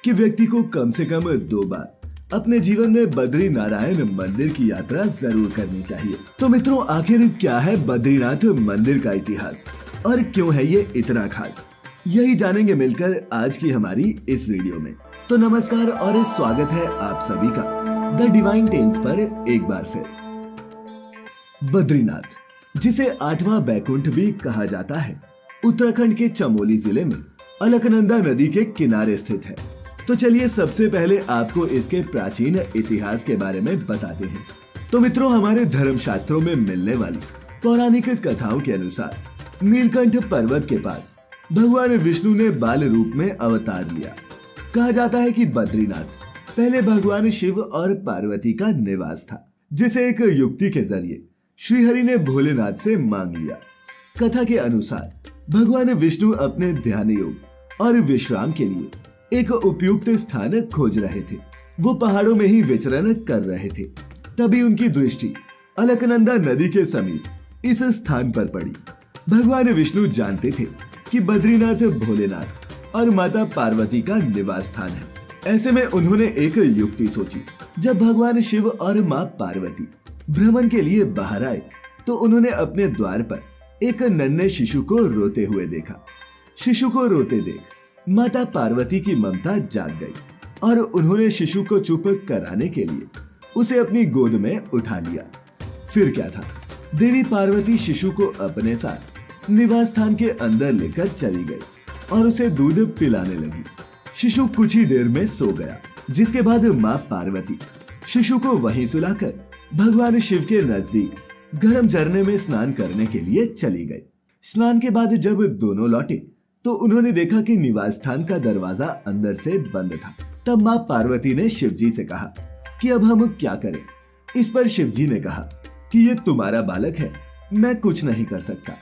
कि व्यक्ति को कम से कम 2 बार अपने जीवन में बद्री नारायण मंदिर की यात्रा जरूर करनी चाहिए। तो मित्रों, आखिर क्या है बद्रीनाथ मंदिर का इतिहास और क्यों है ये इतना खास, यही जानेंगे मिलकर आज की हमारी इस वीडियो में। तो नमस्कार और स्वागत है आप सभी का द डिवाइन टेल्स पर एक बार फिर। बद्रीनाथ, जिसे 8वां बैकुंठ भी कहा जाता है, उत्तराखंड के चमोली जिले में अलकनंदा नदी के किनारे स्थित है। तो चलिए सबसे पहले आपको इसके प्राचीन इतिहास के बारे में बताते हैं। तो मित्रों, हमारे धर्म शास्त्रों में मिलने वाली पौराणिक कथाओं के अनुसार नीलकंठ पर्वत के पास भगवान विष्णु ने बाल रूप में अवतार लिया। कहा जाता है कि बद्रीनाथ पहले भगवान शिव और पार्वती का निवास था, जिसे एक युक्ति के जरिए श्रीहरि ने भोलेनाथ से मांग लिया। कथा के अनुसार भगवान विष्णु अपने ध्यान योग और विश्राम के लिए एक उपयुक्त स्थान खोज रहे थे। वो पहाड़ों में ही विचरण कर रहे थे। तभी उनकी दृष्टि अलकनंदा नदी के समीप इस स्थान पर पड़ी। भगवान विष्णु जानते थे कि बद्रीनाथ भोलेनाथ और माता पार्वती का निवास स्थान है। ऐसे में उन्होंने एक युक्ति सोची। जब भगवान शिव और माँ पार्वती भ्रमण के लिए बाहर आए तो उन्होंने अपने द्वार पर एक नन्हे शिशु को रोते हुए देखा। शिशु को रोते देख माता पार्वती की ममता जाग गई और उन्होंने शिशु को चुप कराने के लिए उसे अपनी गोद में उठा लिया। फिर क्या था, देवी पार्वती शिशु को अपने साथ निवास स्थान के अंदर लेकर चली गई और उसे दूध पिलाने लगी। शिशु कुछ ही देर में सो गया, जिसके बाद माँ पार्वती शिशु को वहीं सुलाकर भगवान शिव के नजदीक गर्म झरने में स्नान करने के लिए चली गई। स्नान के बाद जब दोनों लौटे तो उन्होंने देखा कि निवास स्थान का दरवाजा अंदर से बंद था। तब माँ पार्वती ने शिव जी से कहा कि अब हम क्या करें। इस पर शिव जी ने कहा कि ये तुम्हारा बालक है, मैं कुछ नहीं कर सकता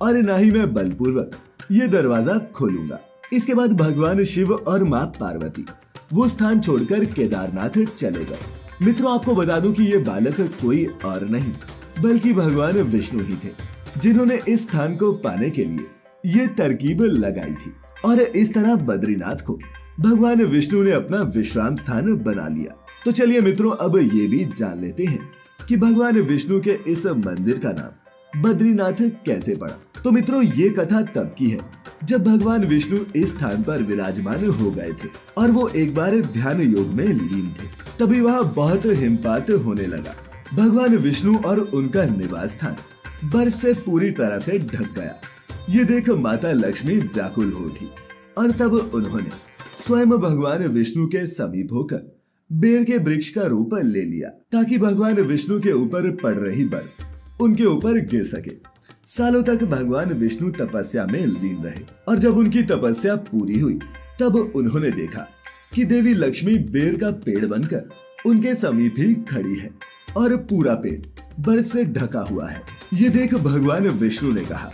और न ही मैं बलपूर्वक ये दरवाजा खोलूंगा। इसके बाद भगवान शिव और माँ पार्वती वो स्थान छोड़कर केदारनाथ चले गए। मित्रों, आपको बता दूं कि ये बालक कोई और नहीं बल्कि भगवान विष्णु ही थे, जिन्होंने इस स्थान को पाने के लिए ये तरकीब लगाई थी। और इस तरह बद्रीनाथ को भगवान विष्णु ने अपना विश्राम स्थान बना लिया। तो चलिए मित्रों, अब ये भी जान लेते हैं कि भगवान विष्णु के इस मंदिर का नाम बद्रीनाथ कैसे पड़ा। तो मित्रों, ये कथा तब की है जब भगवान विष्णु इस स्थान पर विराजमान हो गए थे और वो एक बार ध्यान योग में लीन थे। तभी वहाँ बहुत हिमपात होने लगा। भगवान विष्णु और उनका निवास स्थान बर्फ से पूरी तरह से ढक गया। ये देख माता लक्ष्मी व्याकुल हो उठी और तब उन्होंने स्वयं भगवान विष्णु के समीप होकर बेर के वृक्ष का रूप ले लिया ताकि भगवान विष्णु के ऊपर पड़ रही बर्फ उनके ऊपर गिर सके। सालों तक भगवान विष्णु तपस्या में लीन रहे और जब उनकी तपस्या पूरी हुई तब उन्होंने देखा कि देवी लक्ष्मी बेर का पेड़ बनकर उनके समीप ही खड़ी है और पूरा पेड़ बर्फ से ढका हुआ है। ये देख भगवान विष्णु ने कहा,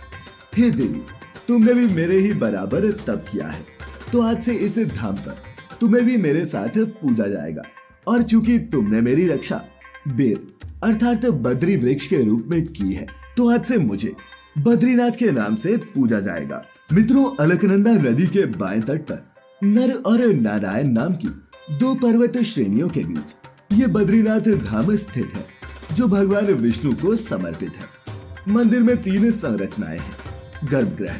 हे देवी, तुमने भी मेरे ही बराबर तप किया है, तो आज से इस धाम पर तुम्हें भी मेरे साथ पूजा जाएगा। और चूंकि तुमने मेरी रक्षा बेर अर्थात बद्री वृक्ष के रूप में की है, तो आज से मुझे बद्रीनाथ के नाम से पूजा जाएगा। मित्रों, अलकनंदा नदी के बाएं तट पर नर और नारायण नाम की दो पर्वत श्रेणियों के बीच ये बद्रीनाथ धाम स्थित है, जो भगवान विष्णु को समर्पित है। मंदिर में 3 संरचनाएं हैं, गर्भगृह,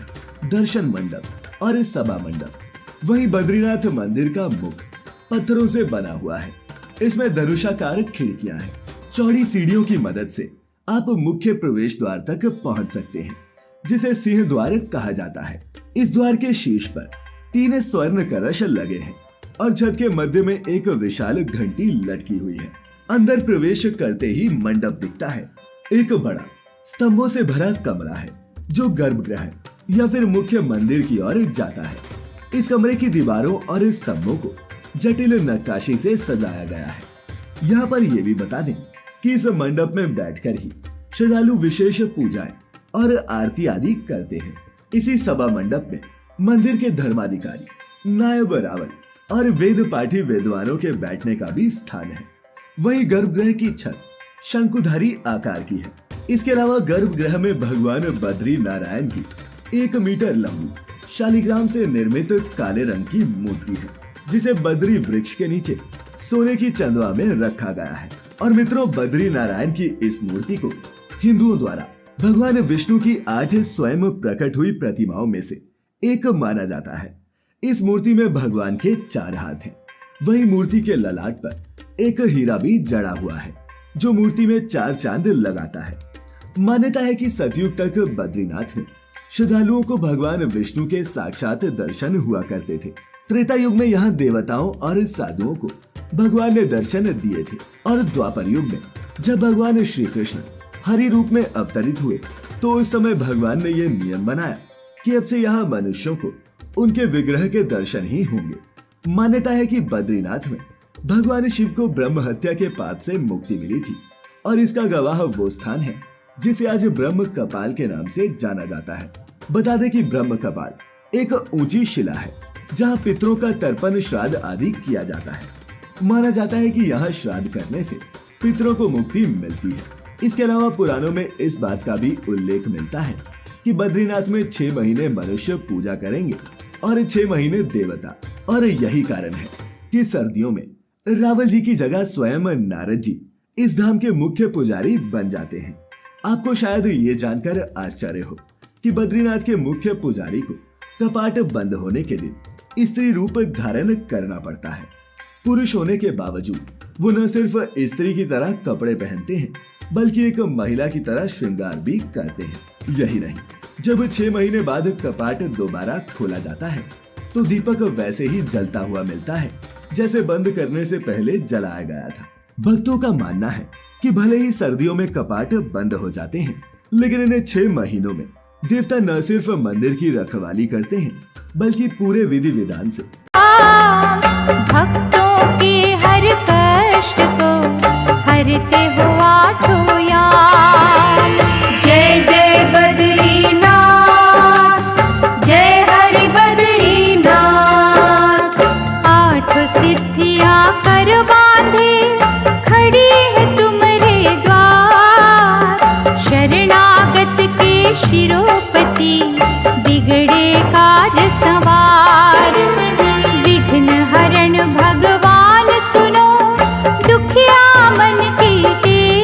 दर्शन मंडप और सभा मंडप। वहीं बद्रीनाथ मंदिर का मुख पत्थरों से बना हुआ है। इसमें धनुषाकार खिड़कियां हैं। चौड़ी सीढ़ियों की मदद से आप मुख्य प्रवेश द्वार तक पहुंच सकते हैं, जिसे सिंह द्वार कहा जाता है। इस द्वार के शीर्ष पर 3 स्वर्ण कलश लगे हैं और छत के मध्य में एक विशाल घंटी लटकी हुई है। अंदर प्रवेश करते ही मंडप दिखता है। एक बड़ा स्तंभों से भरा कमरा है, जो गर्भगृह या फिर मुख्य मंदिर की ओर जाता है। इस कमरे की दीवारों और स्तंभों को जटिल नक्काशी से सजाया गया है। यहाँ पर यह भी बता दें कि इस मंडप में बैठकर ही श्रद्धालु विशेष पूजाएं और आरती आदि करते हैं। इसी सभा मंडप में मंदिर के धर्माधिकारी, नायब रावल और वेद पाठी विद्वानों के बैठने का भी स्थान है। वहीं गर्भगृह की छत शंकुधारी आकार की है। इसके अलावा गर्भगृह में भगवान बद्री नारायण की 1 मीटर लंबी शालिग्राम से निर्मित काले रंग की मूर्ति है, जिसे बद्री वृक्ष के नीचे सोने की चंदवा में रखा गया है। और मित्रों, बद्री नारायण की इस मूर्ति को हिंदुओं द्वारा भगवान विष्णु की 8 स्वयं प्रकट हुई प्रतिमाओं में से एक माना जाता है। इस मूर्ति में भगवान के 4 हाथ हैं। वही मूर्ति के ललाट पर एक हीरा भी जड़ा हुआ है, जो मूर्ति में 4 चांद लगाता है। मान्यता है कि सतयुग तक बद्रीनाथ में श्रद्धालुओं को भगवान विष्णु के साक्षात दर्शन हुआ करते थे। त्रेता युग में यहाँ देवताओं और साधुओं को भगवान ने दर्शन दिए थे और द्वापर युग में जब भगवान श्री कृष्ण हरि रूप में अवतरित हुए, तो उस समय भगवान ने यह नियम बनाया कि अब से यहाँ मनुष्यों को उनके विग्रह के दर्शन ही होंगे। मान्यता है कि बद्रीनाथ में भगवान शिव को ब्रह्म हत्या के पाप से मुक्ति मिली थी और इसका गवाह वो स्थान है जिसे आज ब्रह्म कपाल के नाम से जाना जाता है। बता दें कि ब्रह्म कपाल एक ऊंची शिला है, जहाँ पितरों का तर्पण श्राद्ध आदि किया जाता है। माना जाता है कि यहाँ श्राद्ध करने से पितरों को मुक्ति मिलती है। इसके अलावा पुराणों में इस बात का भी उल्लेख मिलता है कि बद्रीनाथ में 6 महीने मनुष्य पूजा करेंगे और 6 महीने देवता। और यही कारण है कि सर्दियों में रावल जी की जगह स्वयं नारद जी इस धाम के मुख्य पुजारी बन जाते हैं। आपको शायद ये जानकर आश्चर्य हो कि बद्रीनाथ के मुख्य पुजारी को कपाट बंद होने के दिन स्त्री रूप धारण करना पड़ता है। पुरुष होने के बावजूद वो न सिर्फ स्त्री की तरह कपड़े पहनते हैं, बल्कि एक महिला की तरह श्रृंगार भी करते हैं। यही नहीं, जब 6 महीने बाद कपाट दोबारा खोला जाता है, तो दीपक वैसे ही जलता हुआ मिलता है जैसे बंद करने से पहले जलाया गया था। भक्तों का मानना है कि भले ही सर्दियों में कपाट बंद हो जाते हैं, लेकिन इन्हें 6 महीनों में देवता न सिर्फ मंदिर की रखवाली करते हैं, बल्कि पूरे विधि विधान से भक्तों के हर कष्ट को हरते हुआ ठोया। जय जय बद्रीनाथ, जय हरि बद्रीनाथ। 8 सिद्धियां कर बांधे खड़ी है तुम्हारे द्वार। शरणागत के शिरोपति बिगड़े काज सवार। विघ्न हरण भगवान सुनो, दुखिया मन की टेक।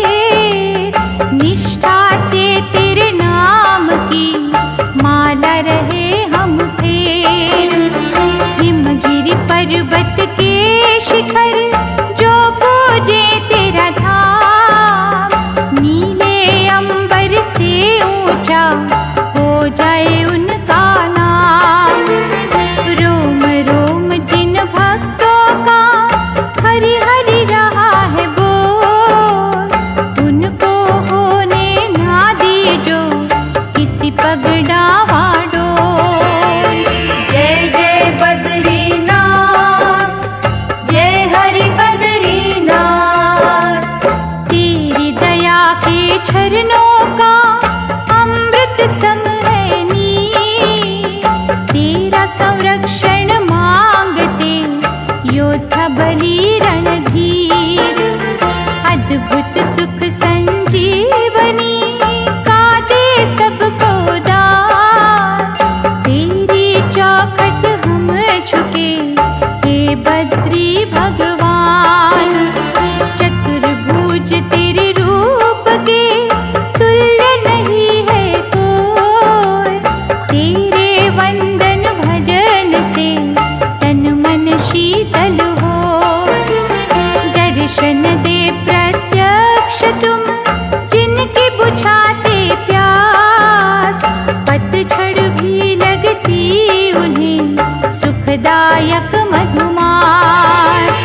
दायक मधुमास।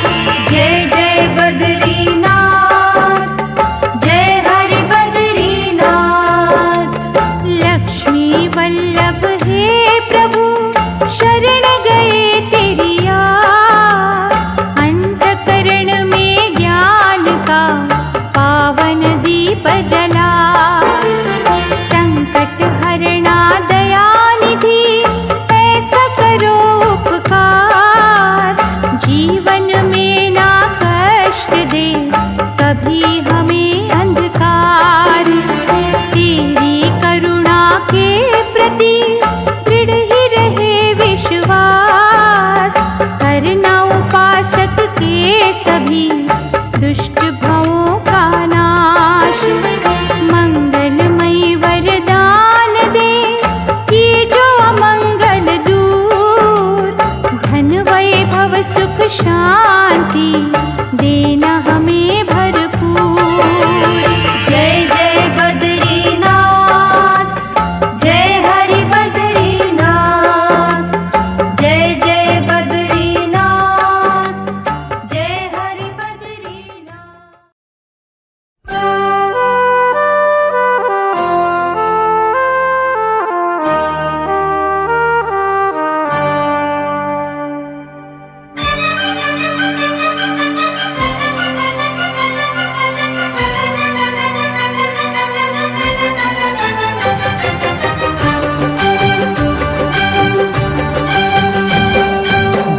जय जय बद्रीनाथ, जय हरि बद्रीनाथ। लक्ष्मी वल्लभ हे प्रभु शरण गए तेरी याद। अंतकरण में ज्ञान का पावन दीप जला। संकट हरणा दयानिधि ऐसा करो उपकार। जीवन में ना कष्ट दे कभी हमें अंधकार। तेरी करुणा के प्रति दृढ़ ही रहे विश्वास। करना उपासक के सभी दुष्ट भवों का नाश। मंगलमयी वरदान दे ये जो अमंगल दूर। धन वैभव सुख शांति देना हमें भरपूर। जय जय बद्रीनाथ, जय हरि बद्रीनाथ। जय जय बद्रीनाथ, जय हरि बद्रीनाथ।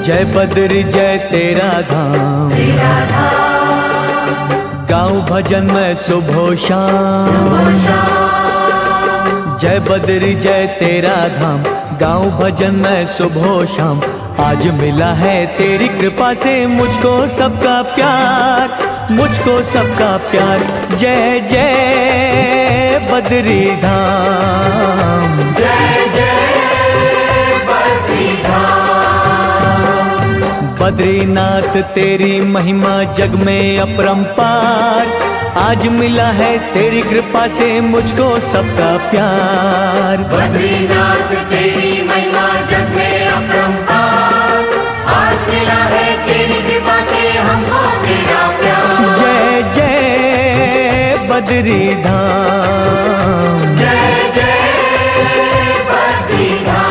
जय बद्री जय तेरा धाम, गाऊं भजन में सुबह शाम। जय बद्री जय तेरा धाम, गाऊं भजन में सुबह शाम। आज मिला है तेरी कृपा से मुझको सबका प्यार, मुझको सबका प्यार। जय जय बद्री धाम, जय जय बद्री धाम। बद्रीनाथ तेरी महिमा जग में अपरंपार। आज मिला है तेरी कृपा से मुझको सबका प्यार। बद्रीनाथ तेरी महिमा जग में अपरंपार। आज मिला है तेरी कृपा से हमको तेरा प्यार। जय जय बद्री धाम, जय जय बद्री धाम।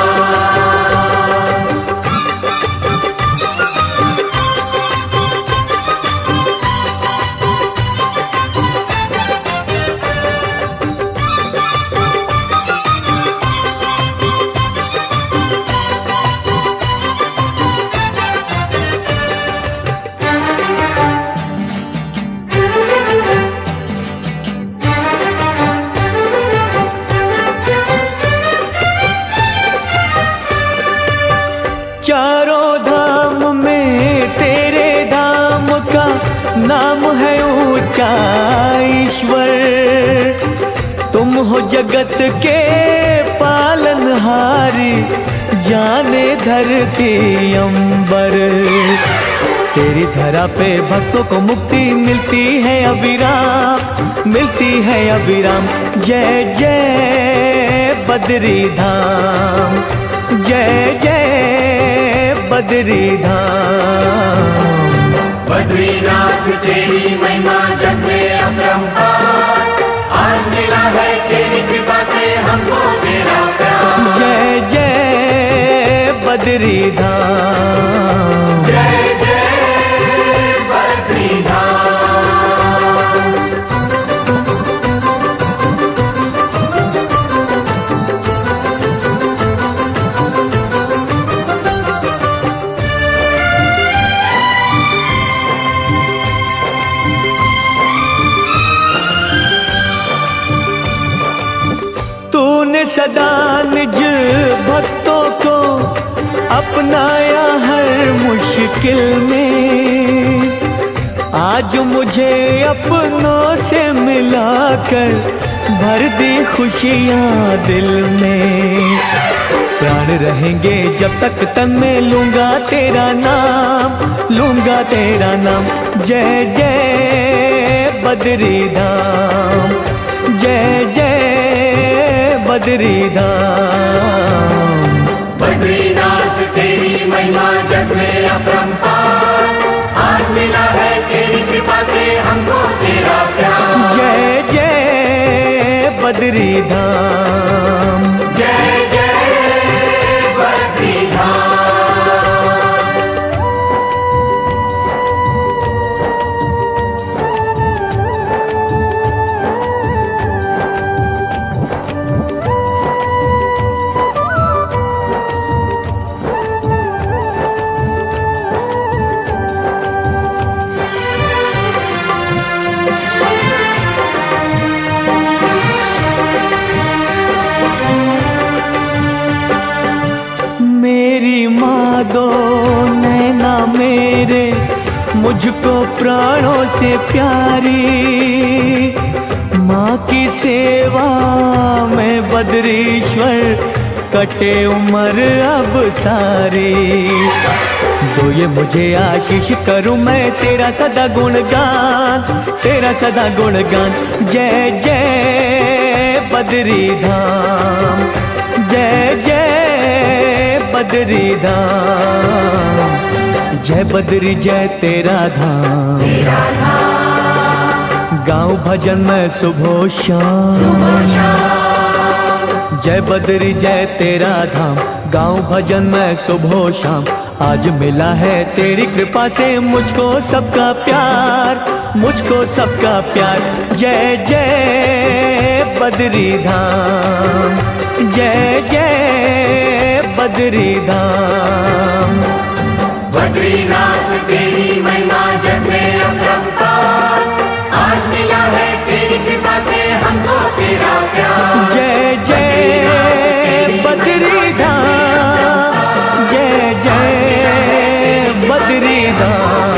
चारों धाम में तेरे धाम का नाम है ऊंचा ईश्वर। तुम हो जगत के पालनहारी, जाने धरती अंबर। तेरी धरा पे भक्तों को मुक्ति मिलती है अविराम, मिलती है अविराम। जय जय बद्री धाम, जय जय बद्री धाम। बद्रीनाथ तेरी महिमा जग में अपरंपार। आज मिला है तेरी कृपा से हमको तेरा प्यार। जय जय बद्री धाम, जय जय बद्री धाम। तूने सदा निज भक्तों को अपनाया हर मुश्किल में। आज मुझे अपनों से मिलाकर भर दी खुशियाँ दिल में। प्राण रहेंगे जब तक तन में लूंगा तेरा नाम, लूंगा तेरा नाम। जय जय बद्री धाम, जय जय बद्री धाम। बद्रीनाथ तेरी महिमा जग में मेरे मुझको प्राणों से प्यारी। माँ की सेवा में बद्रीश्वर कटे उम्र अब सारी। दो ये मुझे आशीष करूं मैं तेरा सदा गुणगान, तेरा सदा गुणगान। जय जय बद्री धाम, जय जय बद्री धाम। जय बद्री जय तेरा धाम, गाँव भजन में सुबह शाम। जय बद्री जय तेरा धाम, गाँव भजन में सुबह शाम। आज मिला है तेरी कृपा से मुझको सबका प्यार, मुझको सबका प्यार। जय जय बद्री धाम, जय जय बद्री धाम। बद्रीनाथ तेरी महिमा जग में अपरंपार, आज मिला है तेरी कृपा से हमको तेरा प्यार। जय जय बद्री धाम, जय जय बद्री धाम।